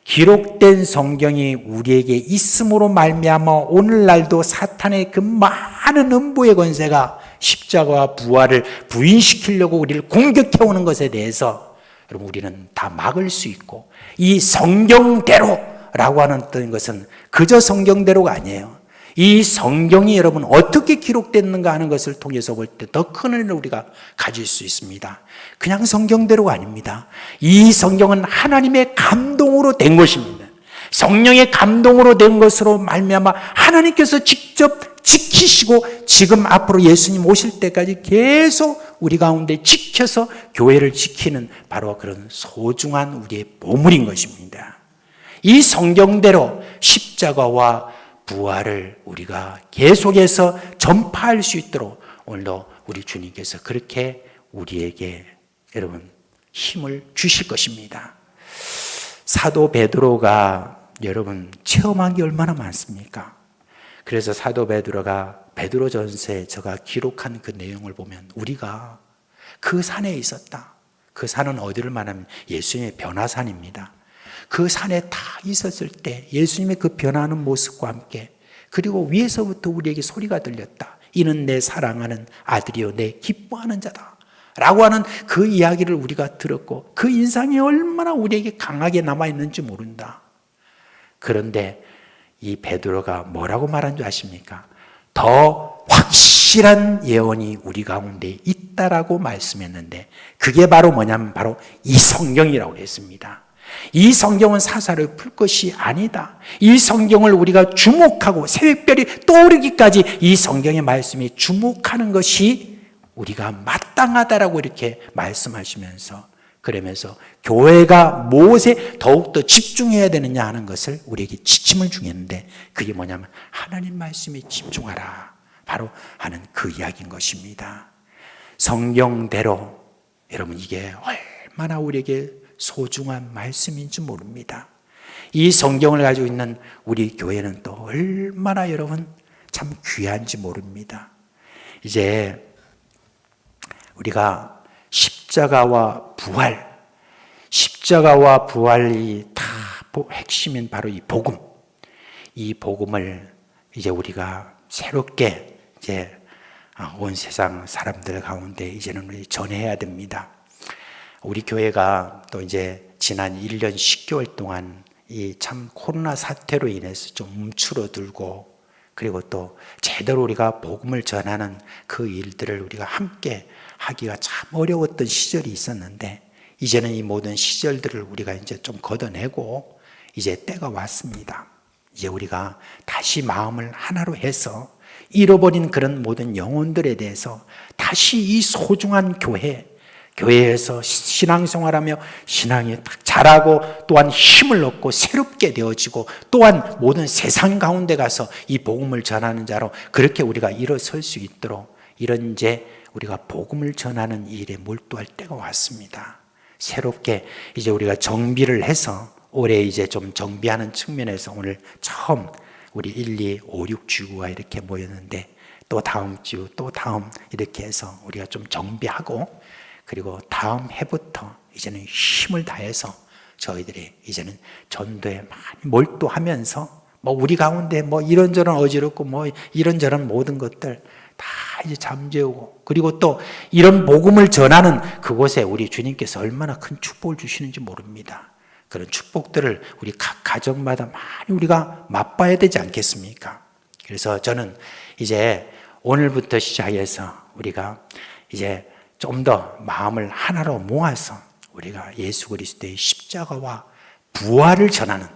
Speaker 7: 기록된 성경이 우리에게 있음으로 말미암아 오늘날도 사탄의 그 많은 음부의 권세가 십자가와 부활을 부인시키려고 우리를 공격해 오는 것에 대해서 여러분 우리는 다 막을 수 있고, 이 성경대로라고 하는 어떤 것은 그저 성경대로가 아니에요. 이 성경이 여러분 어떻게 기록됐는가 하는 것을 통해서 볼 때 더 큰 은혜를 우리가 가질 수 있습니다. 그냥 성경대로가 아닙니다. 이 성경은 하나님의 감동으로 된 것입니다. 성령의 감동으로 된 것으로 말미암아 하나님께서 직접 지키시고 지금 앞으로 예수님 오실 때까지 계속 우리 가운데 지켜서 교회를 지키는 바로 그런 소중한 우리의 보물인 것입니다. 이 성경대로 십자가와 부활을 우리가 계속해서 전파할 수 있도록 오늘도 우리 주님께서 그렇게 우리에게 여러분 힘을 주실 것입니다. 사도 베드로가 여러분 체험한 게 얼마나 많습니까? 그래서 사도 베드로가 베드로전서에 제가 기록한 그 내용을 보면 우리가 그 산에 있었다. 그 산은 어디를 말하면 예수님의 변화산입니다. 그 산에 다 있었을 때 예수님의 그 변화하는 모습과 함께, 그리고 위에서부터 우리에게 소리가 들렸다. 이는 내 사랑하는 아들이요 내 기뻐하는 자다 라고 하는 그 이야기를 우리가 들었고, 그 인상이 얼마나 우리에게 강하게 남아있는지 모른다. 그런데 이 베드로가 뭐라고 말한 줄 아십니까? 더 확실한 예언이 우리 가운데 있다라고 말씀했는데, 그게 바로 뭐냐면 바로 이 성경이라고 했습니다. 이 성경은 사사를 풀 것이 아니다. 이 성경을 우리가 주목하고 새벽별이 떠오르기까지 이 성경의 말씀에 주목하는 것이 우리가 마땅하다라고 이렇게 말씀하시면서, 그러면서 교회가 무엇에 더욱더 집중해야 되느냐 하는 것을 우리에게 지침을 주겠는데, 그게 뭐냐면 하나님 말씀에 집중하라 바로 하는 그 이야기인 것입니다. 성경대로 여러분 이게 얼마나 우리에게 소중한 말씀인지 모릅니다. 이 성경을 가지고 있는 우리 교회는 또 얼마나 여러분 참 귀한지 모릅니다. 이제 우리가 십자가와 부활이 다 핵심인 바로 이 복음, 이 복음을 이제 우리가 새롭게 이제 온 세상 사람들 가운데 이제는 우리 전해야 됩니다. 우리 교회가 또 이제 지난 1년 10개월 동안 이 참 코로나 사태로 인해서 좀 움츠러들고,
Speaker 4: 그리고 또 제대로 우리가 복음을 전하는 그 일들을 우리가 함께 하기가 참 어려웠던 시절이 있었는데, 이제는 이 모든 시절들을 우리가 이제 좀 걷어내고 이제 때가 왔습니다. 이제 우리가 다시 마음을 하나로 해서 잃어버린 그런 모든 영혼들에 대해서 다시 이 소중한 교회에서 신앙생활하며 신앙이 딱 자라고 또한 힘을 얻고 새롭게 되어지고 또한 모든 세상 가운데 가서 이 복음을 전하는 자로 그렇게 우리가 일어설 수 있도록, 이런 이제 우리가 복음을 전하는 일에 몰두할 때가 왔습니다. 새롭게 이제 우리가 정비를 해서 올해 이제 좀 정비하는 측면에서 오늘 처음 우리 1, 2, 5, 6 주구가 이렇게 모였는데, 또 다음 주 또 다음 이렇게 해서 우리가 좀 정비하고, 그리고 다음 해부터 이제는 힘을 다해서 저희들이 이제는 전도에 많이 몰두하면서 뭐 우리 가운데 뭐 이런저런 어지럽고 뭐 이런저런 모든 것들 다 이제 잠재우고, 그리고 또 이런 복음을 전하는 그곳에 우리 주님께서 얼마나 큰 축복을 주시는지 모릅니다. 그런 축복들을 우리 각 가정마다 많이 우리가 맛봐야 되지 않겠습니까? 그래서 저는 이제 오늘부터 시작해서 우리가 이제 좀 더 마음을 하나로 모아서 우리가 예수 그리스도의 십자가와 부활을 전하는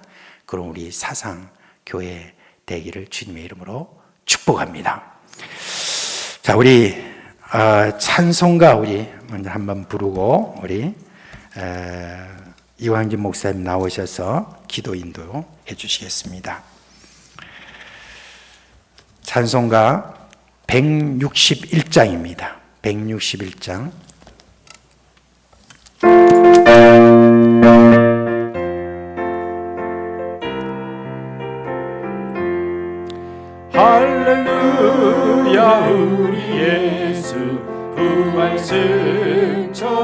Speaker 4: 그런 우리 사상교회 되기를 주님의 이름으로 축복합니다. 자, 우리 찬송가 우리 먼저 한번 부르고 우리 이광진 목사님 나오셔서 기도 인도해 주시겠습니다. 찬송가 161장입니다. 161장.
Speaker 3: 할렐루야, 우리 예수 부활 승천하셨네.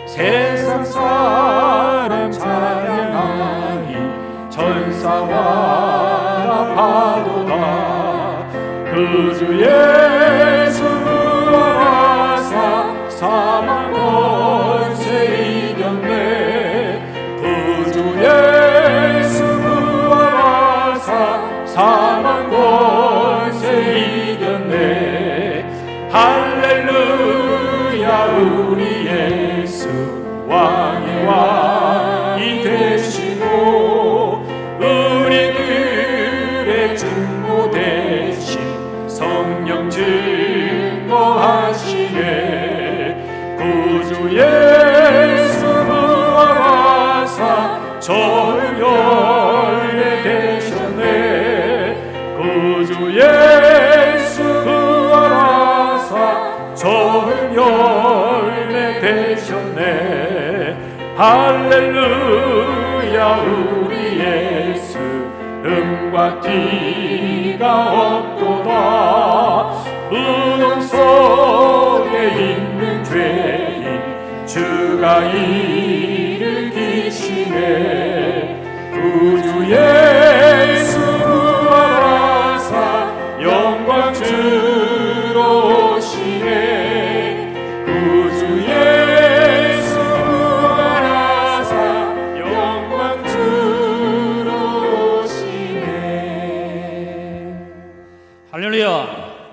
Speaker 3: 세상 사람 찬양하니 전사와 파도다. 구주 예수 부활하사 사망 권세 이겼네. 구주 예수 부활하사 사망 권세 이겼네. 할렐루야, 우리 예수 왕의 왕이 되시고 우리들의 증거 되신 성령 증거하시네. 구주 예수 부활하사 저를 열매 되셨네. 구주 예수 부활하사 저를 열매 되셨네. 할렐루야, 우리 예수 음과 뒤가 없도다. 무덤 속에 있는 죄인 주가 일으키시네. 구주 예수 부활하사 영광 주로 오시네. 구주 예수 부활하사 영광 주로 오시네.
Speaker 2: 할렐루야.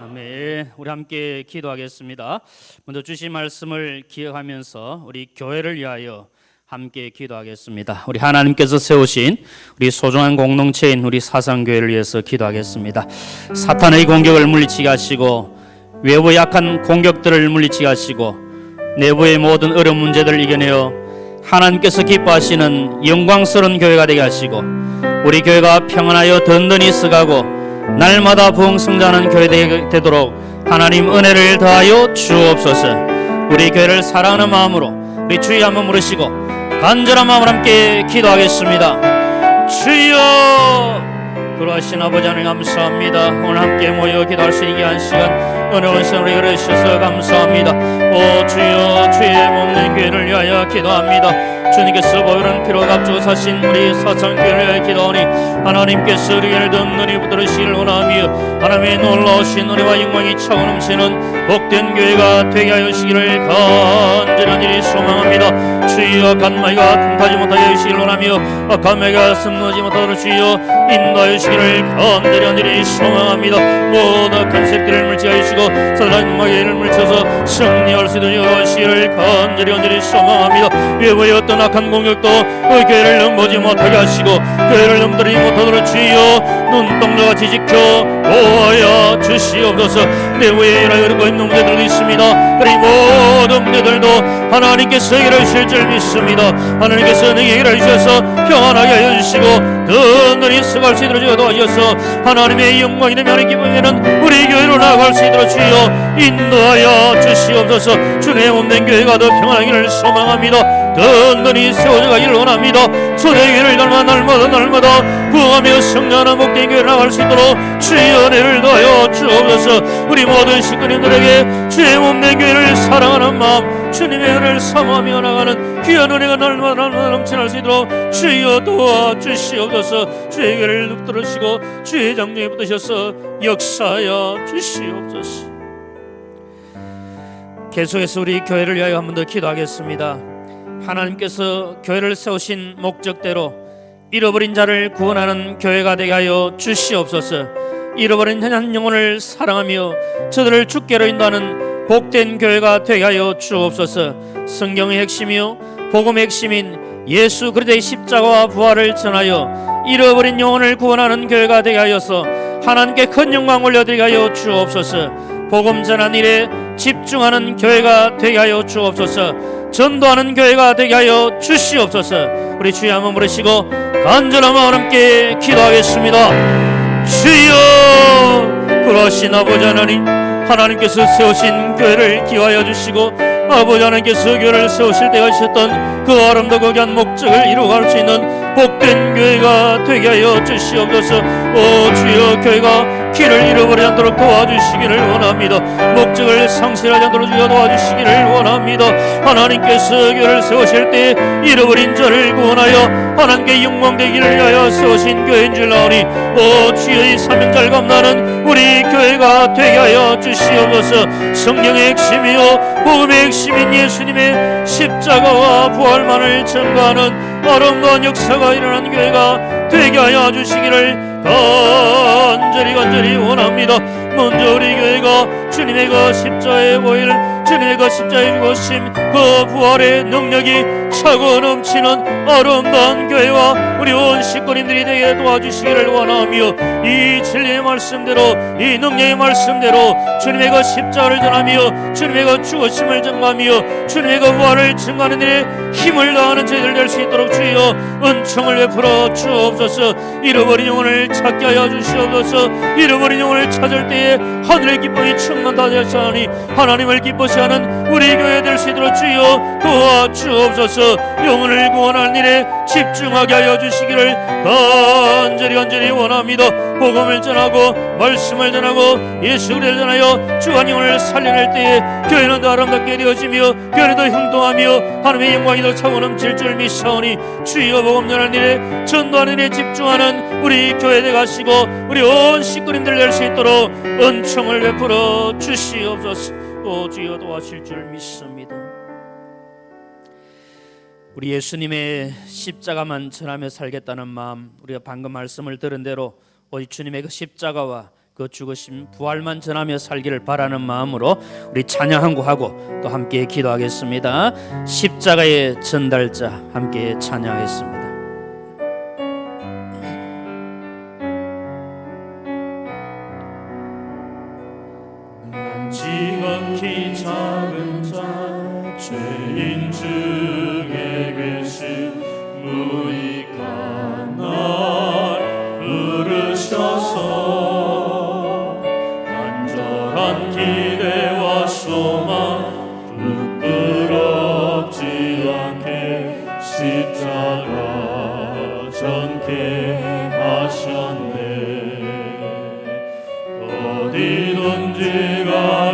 Speaker 2: 아멘. 우리 함께 기도하겠습니다. 먼저 주신 말씀을 기억하면서 우리 교회를 위하여 함께 기도하겠습니다. 우리 하나님께서 세우신 우리 소중한 공동체인 우리 사상교회를 위해서 기도하겠습니다. 사탄의 공격을 물리치게 하시고 외부 약한 공격들을 물리치게 하시고 내부의 모든 어려운 문제들을 이겨내어 하나님께서 기뻐하시는 영광스러운 교회가 되게 하시고 우리 교회가 평안하여 든든히 서가고 날마다 부흥성장하는 교회 되도록 하나님 은혜를 더하여 주옵소서. 우리 교회를 사랑하는 마음으로 우리 주여 한번 부르시고 간절한 마음으로 함께 기도하겠습니다. 주여, 그러하신 아버지 하나님 감사합니다. 오늘 함께 모여 기도할 수 있게 한 시간 은혜로운 시간을 이끌어 주셔서 감사합니다. 오 주여, 주의 몸된 교회를 위하여 기도합니다. 주님께서 보혈은 피로 값주고 사신 우리 사상교회를 위하여 기도하니 하나님께서 우리를 든든히 붙들으시기를 원하며 하나님의 놀라우신 은혜와 영광이 차고 넘치는 복된 교회가 되게 하여 주시기를 간절히 소망합니다. 주여, 악한 마귀가 틈타지 못하게 하시기를 원하며 악한 마귀가 숨지 못하도록 주여 인도하여 주시기를 간절히 소망합니다. 모든 악한 새끼를 물리쳐 주시고 사단 마귀를 물리쳐서 승리할 수 있도록 하시기를 간절히 소망합니다. 외부의 어떤 악한 공격도 그 교회를 넘보지 못하게 하시고 교회를 넘들이 못하도록 주여 눈동자같이 지켜 보호하여 주시옵소서. 내부에 일하고 있는 문제들도 있습니다. 그리고 모든 문제들도 하나님께서 해결해 주실 줄 믿습니다. 하나님께서 내게 해결해 주셔서 평안하게 하여 주시고 든든히 서갈 수 있도록 도와주셔서 하나님의 영광이 되며 하나님 기쁨이면 우리 교회로 나아갈 수 있도록 주여 인도하여 주시옵소서. 주님의 몸된 교회가 더 평안하기를 소망합니다. 든든히 세워져 가기를 원합니다. 초대교회를 날마다 부흥하며 성장하는 복된 교회로 나갈 수 있도록 주의 은혜를 더하여 주옵소서. 우리 모든 식구님들에게 주의 몸된 교회를 사랑하는 마음, 주님의 은혜를 사모하며 나가는 귀한 은혜가 날마다 넘쳐날 수 있도록 주여 도와주시옵소서. 주의 교회를 붙들으시고 주의 장중에 붙으셔서 역사하여 주시옵소서. 계속해서 우리 교회를 위하여 한 번 더 기도하겠습니다. 하나님께서 교회를 세우신 목적대로 잃어버린 자를 구원하는 교회가 되게 하여 주시옵소서. 잃어버린 한 영혼을 사랑하며 저들을 주께로 인도하는 복된 교회가 되게 하여 주옵소서. 성경의 핵심이요 복음의 핵심인 예수 그리스도의 십자가와 부활을 전하여 잃어버린 영혼을 구원하는 교회가 되게 하여서 하나님께 큰 영광 올려드리게 하여 주옵소서. 복음 전한 일에 집중하는 교회가 되게 하여 주옵소서. 전도하는 교회가 되게 하여 주시옵소서. 우리 주여 한번 부르시고 간절한 마음 함께 기도하겠습니다. 주여, 그러신 아버지 하나님, 하나님께서 세우신 교회를 기하여 주시고 아버지 하나님께서 교회를 세우실 때 가셨던 그 아름다고 귀한 목적을 이루어갈 수 있는 복된 교회가 되게 하여 주시옵소서. 오 주여, 교회가 길을 잃어버리지 않도록 도와주시기를 원합니다. 목적을 상실하지 않도록 주여 도와주시기를 원합니다. 하나님께서 교회를 세우실 때 잃어버린 자를 구원하여 하나님께 영광되기를 위하여 세우신 교회인 줄 아오니 오 주여, 이 사명자를 감당하는 우리 교회가 되게 하여 주시옵소서. 성경의 핵심이요 복음의 핵심인 예수님의 십자가와 부활만을 전가하는 아름다운 역사가 일어나는 교회가 되게 하여 주시기를 간절히 원합니다. 먼저 우리 교회가 주님의 그 십자가의 보혈, 주님의 그 십자가의 죽으심, 그 부활의 능력이 차고 넘치는 아름다운 교회와 우리 온 식구님들이 되게 도와주시기를 원하며 이 진리의 말씀대로, 이 능력의 말씀대로 주님의 그 십자가를 전하며 주님의 그 죽으심을 전하며 주님의 그 부활을 증거하는 일에 힘을 다하는 저희들 될 수 있도록 주여 은총을 베풀어 주옵소서. 잃어버린 영혼을 찾게 하여 주시옵소서. 잃어버린 영혼을 찾을 때에 하늘의 기쁨이 충만하게 하시니 하나님을 기뻐시 하는 우리 교회 될 수 있도록 주여 도와주옵소서. 영혼을 구원하는 일에 집중하게 하여 주시기를 간절히 원합니다. 복음을 전하고 말씀을 전하고 예수 그리스도를 전하여 주한 영혼을 살려낼 때에 교회는 더 아름답게 되어지며 교회는 더 형통하며 하나님의 영광이 더 차고 넘칠 줄 믿사오니 주여 복음 전하는 일에 전도하는 일에 집중하는 우리 교회 되 가시고 우리 온 식구님들 될 수 있도록 은총을 베풀어 주시옵소서. 오 주여 도와주실 줄 믿습니다. 우리 예수님의 십자가만 전하며 살겠다는 마음, 우리가 방금 말씀을 들은 대로 오직 주님의 그 십자가와 그 죽으심 부활만 전하며 살기를 바라는 마음으로 우리 찬양 한 곡하고 또 함께 기도하겠습니다. 십자가의 전달자 함께 찬양하겠습니다.
Speaker 3: 지극히 작은 자 죄인 중에 계신 무익한 날 부르셔서 간절한 기대와 소망 부끄럽지 않게 십자가 전케 하셨네. 어디든지 가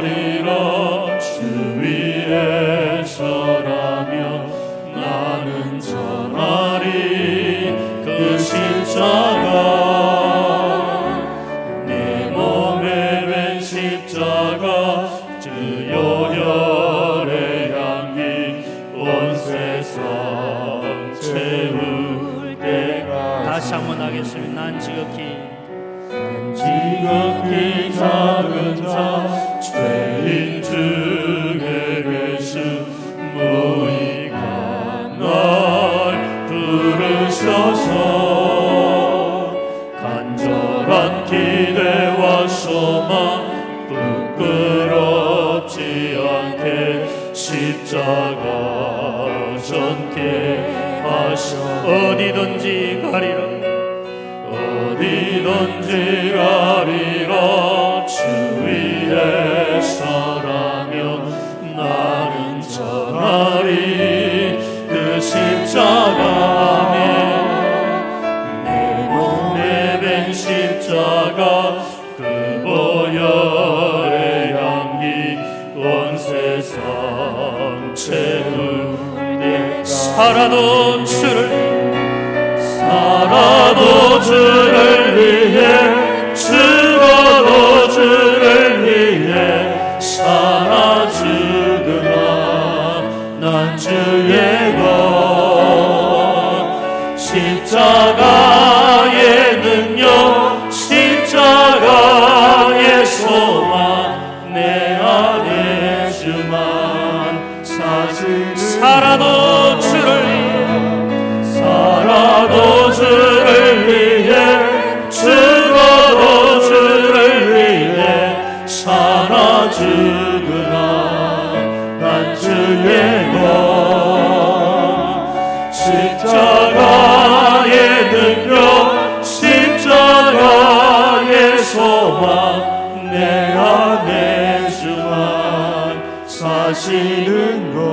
Speaker 3: 십자가 주요 열의 향기 온 세상 채울 때가
Speaker 2: 다시 한번 하겠습니다. 난 지극히
Speaker 3: 작은 자 죄인 중에 계신 무익한 날 부르셔서 간절한 기대와 소망 부끄럽지 않게 십자가 전케 하셔
Speaker 2: 어디든지 가리라
Speaker 3: 어디든지 가리라 주 위에 서라면 나는 전하리 그 십자가에 내 몸에 밴 십자가 그 보혈의 향기 온 세상 채울 때
Speaker 2: 살아도
Speaker 3: 주를 위해 죽어도 주를 위해 살아 죽으나 난 주의 것 십자가의 능력 십자가의 소망 내 안에 주만 사실
Speaker 2: 살아도 주를
Speaker 3: 살아도 주를 위해 죽어도 주를 위해 살아 죽으나 난 주의 것 십자가의 능력 십자가의 소망 내 안에 주만 사시는 것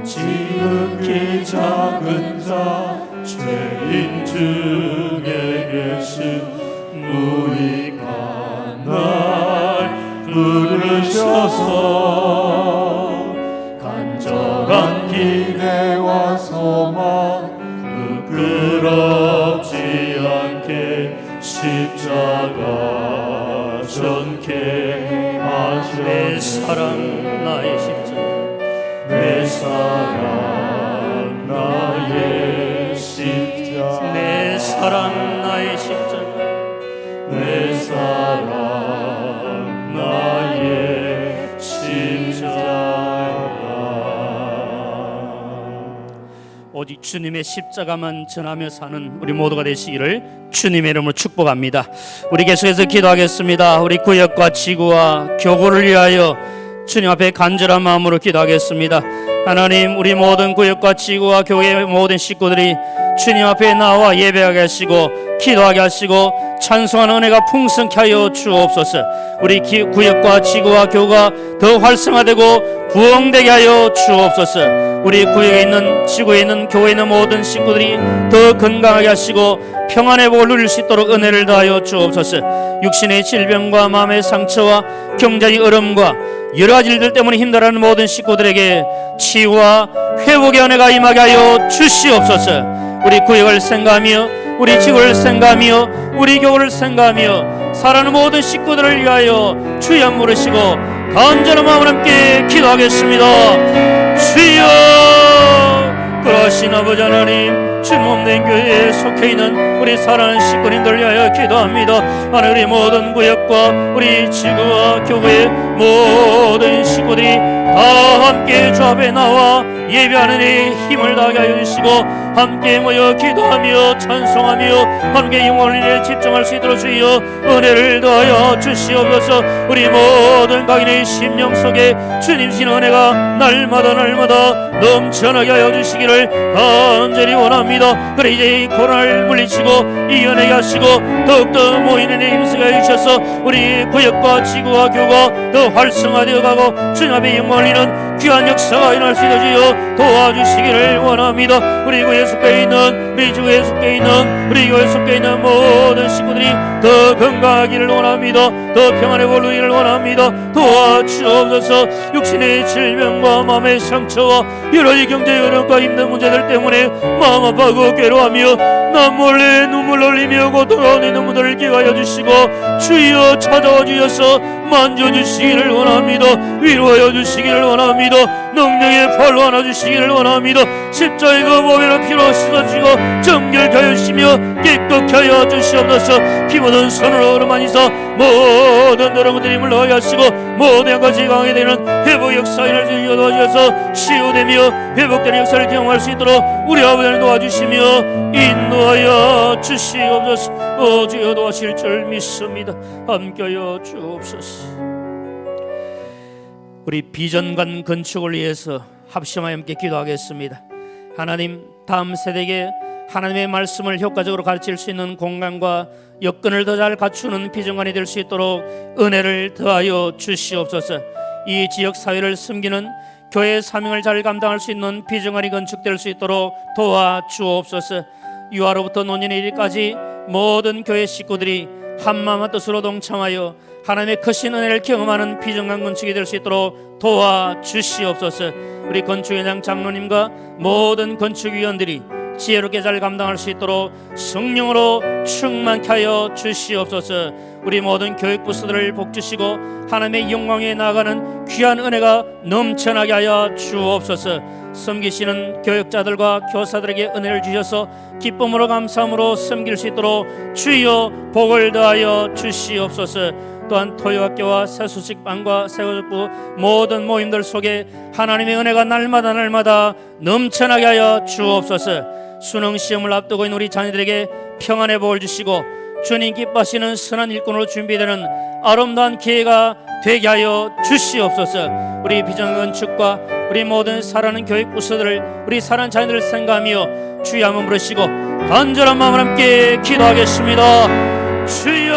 Speaker 3: 지극히 작은 자 죄인 중에 계신 무익한 날 부르셔서 간절한 기대와 소망 부끄럽지 않게 십자가 전케 하셔
Speaker 2: 내 사랑 나의 십자가
Speaker 3: 내 사랑 나의 십자가
Speaker 2: 내 사랑 나의 십자가
Speaker 3: 내 사랑 나의 십자가
Speaker 2: 오직 주님의 십자가만 전하며 사는 우리 모두가 되시기를 주님의 이름으로 축복합니다. 우리 계속해서 기도하겠습니다. 우리 구역과 지구와 교구를 위하여 주님 앞에 간절한 마음으로 기도하겠습니다. 하나님, 우리 모든 구역과 지구와 교회의 모든 식구들이 주님 앞에 나와 예배하게 하시고 기도하게 하시고 찬송하는 은혜가 풍성케 하여 주옵소서. 우리 구역과 지구와 교회가 더 활성화되고 부흥되게 하여 주옵소서. 우리 구역에 있는, 지구에 있는, 교회에 있는 모든 식구들이 더 건강하게 하시고 평안의 복을 누릴 수 있도록 은혜를 더하여 주옵소서. 육신의 질병과 마음의 상처와 경제의 어려움과 여러 가지 일들 때문에 힘들어하는 모든 식구들에게 치유와 회복의 은혜가 임하게 하여 주시옵소서. 우리 구역을 생각하며 우리 지구를 생각하며 우리 교회를 생각하며 살아가는 모든 식구들을 위하여 주여 물으시고 간절한 마음으로 함께 기도하겠습니다. 주여, 그러신 아버지 하나님, 주님 없는 교회에 속해 있는 우리 사랑하는 식구님들 위하여 기도합니다. 하나님, 우리 모든 구역과 우리 지구와 교회의 모든 식구들이 다 함께 주 앞에 나와 예배하는 데 힘을 다하게 하여 주시고 함께 모여 기도하며 찬송하며 함께 영원히 집중할 수 있도록 주여 은혜를 더하여 주시옵소서. 우리 모든 각인의 심령 속에 주님신 은혜가 날마다 넘쳐나게 하여 주시기를 간절히 원합니다. 그래 이제 이 코로나를 물리치고 이겨내게 하시고 더욱더 모이는 데 힘쓰게 해주셔서 우리 구역과 지구와 교가 더 활성화되어 가고 주님 앞에 영광을 이는 귀한 역사가 일어날 수 있도록 주여 도와주시기를 원합니다. 우리 교회 속에 있는 우리 주 예수께 있는 우리 교회 속에 있는 모든 식구들이 더 건강하기를 원합니다. 더 평안의 복을 누리기를 원합니다. 도와주옵소서. 육신의 질병과 마음의 상처와 여러 가지 경제 어려움과 힘든 문제들 때문에 마음 아파하고 괴로워하며 나 몰래 눈물 흘리며 고통하는 있는 분들을 기하여 주시고 주여 찾아와 주셔서 만져주시기를 원합니다. 위로하여 주시기를 원합니다. 능력의 팔로 안아주시기를 원합니다. 십자의 그 보배로 피로 씻어주시고 정결케 하여 주시며 깨끗케 하여 주시옵소서. 피 묻은 손으로 어루만이서 모든 더러운 것들이 물러가게 하시고 모든 양까지 강하게 되는 회복 역사 일어날 수 있게 도와주셔서 치유되며 회복되는 역사를 경험할 수 있도록 우리 아버지를 도와주시며 인도하여 주시옵소서. 주여 도와실 줄 믿습니다. 함께하여 주옵소서. 우리 비전관 건축을 위해서 합심하여 함께 기도하겠습니다. 하나님, 다음 세대에게 하나님의 말씀을 효과적으로 가르칠 수 있는 공간과 여건을 더 잘 갖추는 비전관이 될 수 있도록 은혜를 더하여 주시옵소서. 이 지역 사회를 섬기는 교회의 사명을 잘 감당할 수 있는 비전관이 건축될 수 있도록 도와주옵소서. 유아로부터 노년의 일까지 모든 교회 식구들이 한마음 한뜻으로 동참하여 하나님의 크신 은혜를 경험하는 비전관 건축이 될 수 있도록 도와주시옵소서. 우리 건축현장 장로님과 모든 건축위원들이 지혜롭게 잘 감당할 수 있도록 성령으로 충만케 하여 주시옵소서. 우리 모든 교육부서들을 복주시고 하나님의 영광에 나아가는 귀한 은혜가 넘쳐나게 하여 주옵소서. 섬기시는 교육자들과 교사들에게 은혜를 주셔서 기쁨으로 감사함으로 섬길 수 있도록 주여 복을 더하여 주시옵소서. 또한 토요학교와 새수식반과 새고족부 모든 모임들 속에 하나님의 은혜가 날마다 넘쳐나게 하여 주옵소서. 수능시험을 앞두고 있는 우리 자녀들에게 평안의 복을 주시고 주님 기뻐하시는 선한 일꾼으로 준비되는 아름다운 기회가 되게 하여 주시옵소서. 우리 비전건축과 우리 모든 사랑하는 교육부서들을 우리 사랑하는 자녀들을 생각하며 주여 한번 부르시고 간절한 마음을 함께 기도하겠습니다. 주여,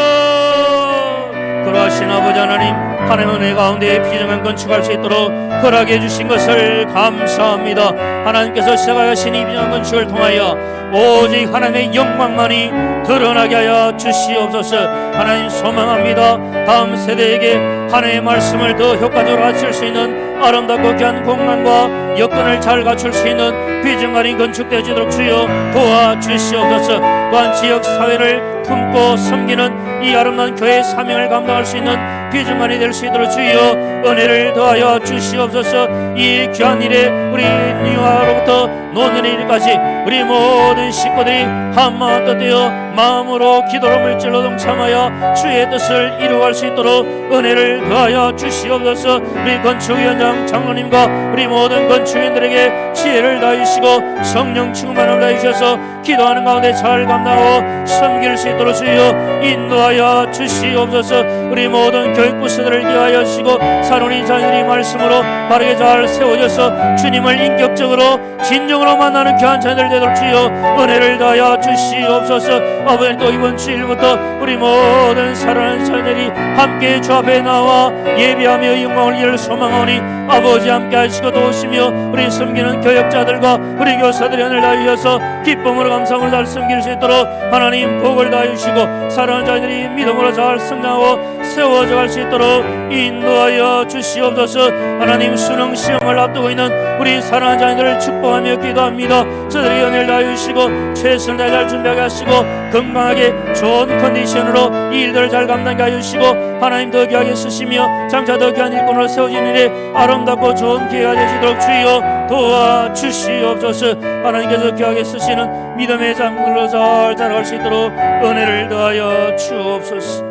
Speaker 2: 그러하신 아버지 하나님, 하나님의 은혜 가운데 비전관 건축할 수 있도록 허락해 주신 것을 감사합니다. 하나님께서 시작하신 이 비전관 건축을 통하여 오직 하나님의 영광만이 드러나게 하여 주시옵소서. 하나님 소망합니다. 다음 세대에게 하나님의 말씀을 더 효과적으로 갖출 수 있는 아름답고 귀한 공간과 여건을 잘 갖출 수 있는 비전관이 건축되어지도록 주여 도와주시옵소서. 또한 지역 사회를 품고 섬기는 이 아름다운 교회의 사명을 감당할 수 있는 비전관이 될 수 있도록 주여 은혜를 더하여 주시옵소서. 이 귀한 일에 우리 유아로부터 노년의 일까지 우리 모든 식구들이 한마음 뜻되어 마음으로 기도로 물질로 동참하여 주의 뜻을 이루어갈 수 있도록 은혜를 더하여 주시옵소서. 우리 건축위원장 장로님과 우리 모든 건축인들에게 지혜를 다하시고 성령 충만을 다하셔서 기도하는 가운데 잘 감당하고 섬길 수 있도록 주여 인도하여 주시옵소서. 우리 모든 교육부서들을 기하여 주시고 사랑하는 자녀들이 말씀으로 바르게 잘 세워져서 주님을 인격적으로 진정으로 만나는 귀한 자녀들 되도록 주여 은혜를 다하여 주시옵소서. 아버지, 또 이번 주일부터 우리 모든 사랑하는 자녀들이 함께 주 앞에 나와 예배하며 영광을 이을 소망하오니 아버지 함께 하시고 도우시며 우리 섬기는 교역자들과 우리 교사들의 은혜를 다하셔서 기쁨으로 감사함으로 잘 섬길 수 있도록 하나님 복을 다하시고 사랑하는 자녀들이 믿음으로 잘 성장하고 세워져 갈 수 있도록 인도하여 주시옵소서. 하나님, 수능 시험을 앞두고 있는 우리 사랑하는 자녀들을 축복하며 기도합니다. 저들이 은혜를 다하시고 최선을 다해 잘 준비하게 하시고 건강하게 좋은 컨디션으로 이 일들을 잘 감당하게 하시고 하나님 더 귀하게 쓰시며 장차 더 귀한 일꾼으로 세워진 일에 아름답고 좋은 기회가 되시도록 주여 도와주시옵소서. 하나님께서 귀하게 쓰시는 믿음의 장로로 잘 자라갈 수 있도록 은혜를 더하여 주옵소서.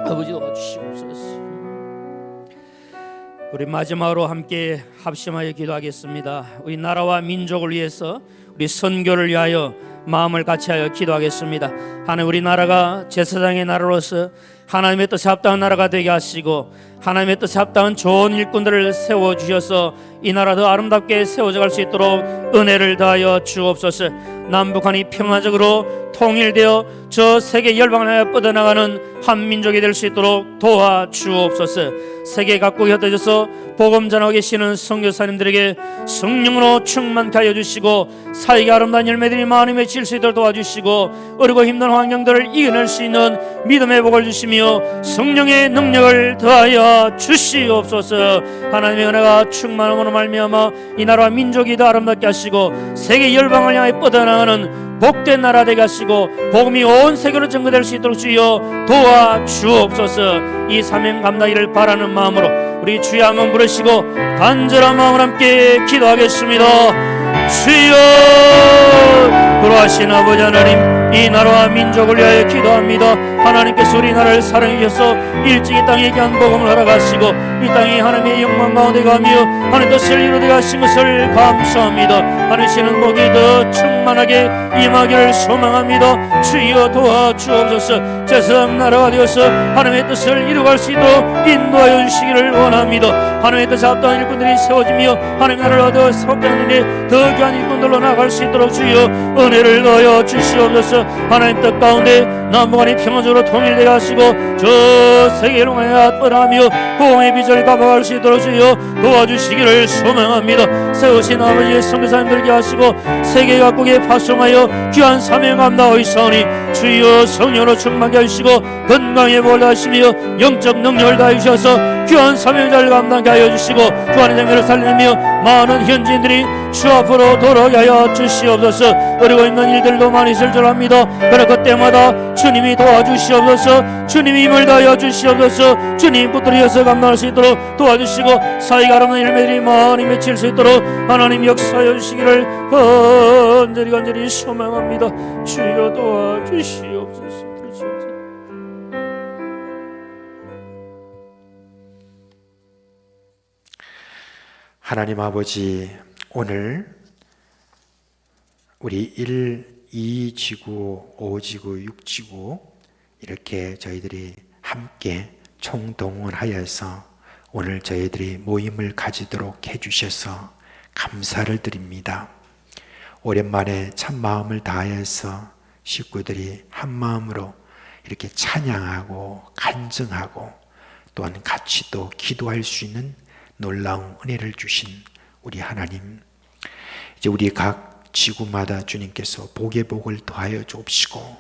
Speaker 2: 아버지 도와주시옵소서. 우리 마지막으로 함께 합심하여 기도하겠습니다. 우리 나라와 민족을 위해서 우리 선교를 위하여 마음을 같이하여 기도하겠습니다. 하나님, 우리나라가 제사장의 나라로서 하나님의 뜻에 합당한 나라가 되게 하시고 하나님의 뜻에 합당한 좋은 일꾼들을 세워주셔서 이 나라 더 아름답게 세워져 갈 수 있도록 은혜를 다하여 주옵소서. 남북한이 평화적으로 통일되어 저 세계 열방을 하여 뻗어나가는 한 민족이 될 수 있도록 도와주옵소서. 세계 각국에 흩어져서 복음 전하고 계시는 선교사님들에게 성령으로 충만케 하여 주시고 사역의 아름다운 열매들이 많이 맺힐 수 있도록 도와주시고 어렵고 힘든 환경들을 이겨낼 수 있는 믿음의 복을 주시며 성령의 능력을 더하여 주시옵소서. 하나님의 은혜가 충만함으로 말미암아 이 나라와 민족이 더 아름답게 하시고 세계 열방을 향해 뻗어나가는 복된 나라 되게 하시고 복음이 온 세계로 전거될 수 있도록 주여 도와주옵소서. 이 사명 감당하기를 바라는 마음으로 우리 주여 한번 부르시고 간절한 마음으로 함께 기도하겠습니다. 주여, 그러하신 아버지 하나님, 이 나라와 민족을 위하여 기도합니다. 하나님께서 우리 나라를 사랑해 주셔서 일찍 이 땅에 귀한 복음을 허락하시고 이 땅에 하나님의 영광 가운데 가며 하나님 뜻을 이루게 하신 것을 감사합니다. 하나님께는 복이 더 충만하게 임하기를 소망합니다. 주여 도와주옵소서. 제사장 나라가 되어서 하나님의 뜻을 이루어갈 수 있도록 인도하여 주시기를 원합니다. 하나님의 뜻에 합당한 일꾼들이 세워지며 하나님의 나라를 얻어 석장하는 데 더 귀한 일꾼들로 나아갈 수 있도록 주여 은혜를 더하여 주시옵소서. 하나님 뜻 가운데 남북한이 평화적으로 통일되게 하시고 저 세계를 향해 뻗어가며 복음의 빛을 가봐갈 수 있도록 주여 도와주시기를 소망합니다. 세우신 아버지의 선교사님들께 하시고 세계 각국에 파송하여 귀한 사명 감당하시오니 주여 성령으로 충만케 하시고 건강에 보호하시며 영적 능력을 다해 주셔서 귀한 사명자를 감당케 하여 주시고 주안의 생명을 살리며 많은 현지인들이 주 앞으로 돌아오게 하여 주시옵소서. 어려워 있는 일들도 많이 있을 줄 압니다. 그러나 그때마다 주님이 도와주시옵소서. 주님이 힘을 다하여 주시옵소서. 주님 붙들려서 감당할 수 있도록 도와주시고 사이가 아름다운 열매들이 많이 맺힐 수 있도록 하나님 역사하여 주시기를 간절히 소망합니다. 주여 도와주시옵소서.
Speaker 4: 하나님 아버지, 오늘 우리 1, 2지구, 5지구, 6지구 이렇게 저희들이 함께 총동원하여서 오늘 저희들이 모임을 가지도록 해주셔서 감사를 드립니다. 오랜만에 참 마음을 다해서 식구들이 한 마음으로 이렇게 찬양하고 간증하고 또한 같이 또 기도할 수 있는 놀라운 은혜를 주신 우리 하나님, 이제 우리 각 지구마다 주님께서 복의 복을 더하여 주옵시고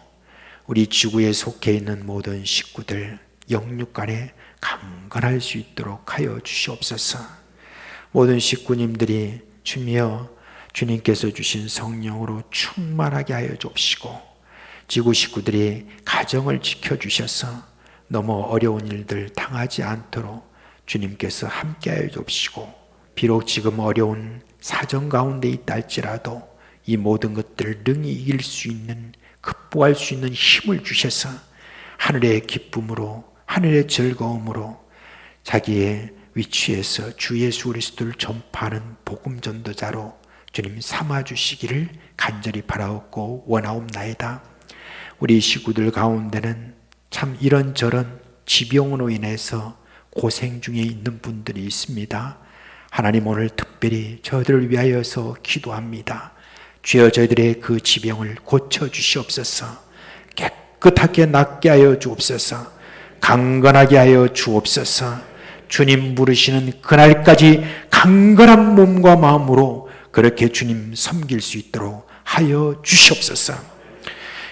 Speaker 4: 우리 지구에 속해 있는 모든 식구들 영육간에 강건할 수 있도록 하여 주시옵소서. 모든 식구님들이 주며 주님께서 주신 성령으로 충만하게 하여 주옵시고 지구 식구들이 가정을 지켜주셔서 너무 어려운 일들 당하지 않도록 주님께서 함께하여 주옵시고 비록 지금 어려운 사정 가운데 있다 할지라도 이 모든 것들을 능히 이길 수 있는 극복할 수 있는 힘을 주셔서 하늘의 기쁨으로 하늘의 즐거움으로 자기의 위치에서 주 예수 그리스도를 전파하는 복음 전도자로 주님 삼아주시기를 간절히 바라옵고 원하옵나이다. 우리 식구들 가운데는 참 이런저런 지병으로 인해서 고생 중에 있는 분들이 있습니다. 하나님 오늘 특별히 저들을 위하여서 기도합니다. 주여 저희들의 그 지병을 고쳐주시옵소서. 깨끗하게 낫게 하여 주옵소서. 강건하게 하여 주옵소서. 주님 부르시는 그날까지 강건한 몸과 마음으로 그렇게 주님 섬길 수 있도록 하여 주시옵소서.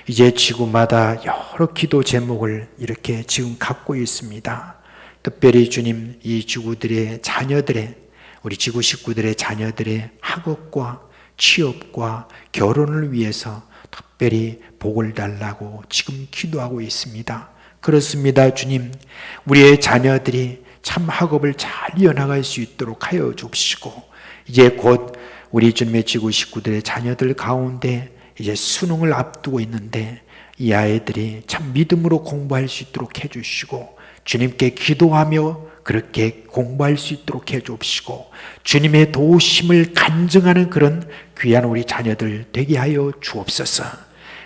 Speaker 4: 이제 지구마다 여러 기도 제목을 이렇게 지금 갖고 있습니다. 특별히 주님 이 지구들의 자녀들의 우리 지구 식구들의 자녀들의 학업과 취업과 결혼을 위해서 특별히 복을 달라고 지금 기도하고 있습니다. 그렇습니다. 주님, 우리의 자녀들이 참 학업을 잘 이어나갈 수 있도록 하여 주시고 이제 곧 우리 주님의 지구 식구들의 자녀들 가운데 이제 수능을 앞두고 있는데 이 아이들이 참 믿음으로 공부할 수 있도록 해주시고 주님께 기도하며 그렇게 공부할 수 있도록 해주옵시고 주님의 도우심을 간증하는 그런 귀한 우리 자녀들 되게 하여 주옵소서.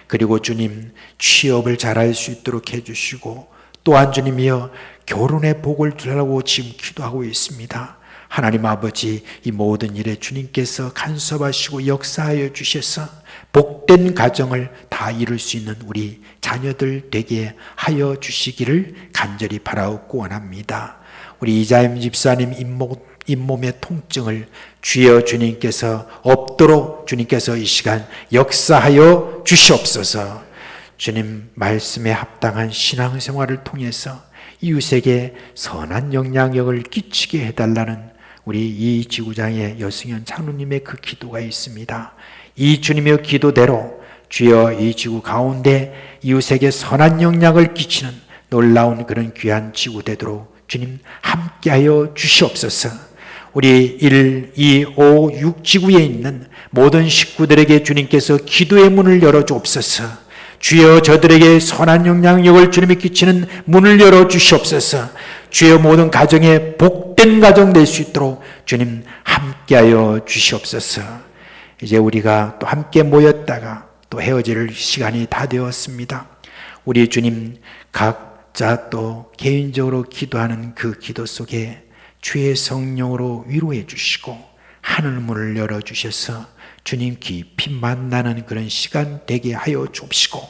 Speaker 4: 그리고 주님 취업을 잘할 수 있도록 해주시고 또한 주님이여 결혼의 복을 주라고 지금 기도하고 있습니다. 하나님 아버지, 이 모든 일에 주님께서 간섭하시고 역사하여 주셔서 복된 가정을 다 이룰 수 있는 우리 자녀들 되게 하여 주시기를 간절히 바라옵고 원합니다. 우리 이자임 집사님 잇몸의 통증을 주여 주님께서 없도록 주님께서 이 시간 역사하여 주시옵소서. 주님 말씀에 합당한 신앙생활을 통해서 이웃에게 선한 영향력을 끼치게 해달라는 우리 이 지구장의 여승현 장로님의 그 기도가 있습니다. 이 주님의 기도대로 주여 이 지구 가운데 이웃에게 선한 영향을 끼치는 놀라운 그런 귀한 지구 되도록 주님 함께하여 주시옵소서. 우리 1, 2, 5, 6 지구에 있는 모든 식구들에게 주님께서 기도의 문을 열어주옵소서. 주여 저들에게 선한 영향력을 주님이 끼치는 문을 열어주시옵소서. 주여 모든 가정에 복된 가정 될 수 있도록 주님 함께하여 주시옵소서. 이제 우리가 또 함께 모였다가 또 헤어질 시간이 다 되었습니다. 우리 주님 각자 또 개인적으로 기도하는 그 기도 속에 주의 성령으로 위로해 주시고 하늘문을 열어주셔서 주님 깊이 만나는 그런 시간 되게 하여 주옵시고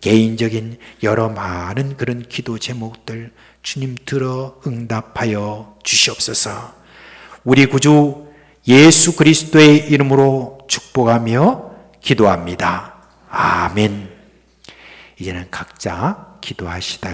Speaker 4: 개인적인 여러 많은 그런 기도 제목들 주님 들어 응답하여 주시옵소서. 우리 구주 예수 그리스도의 이름으로 축복하며 기도합니다. 아멘. 이제는 각자 기도하시다.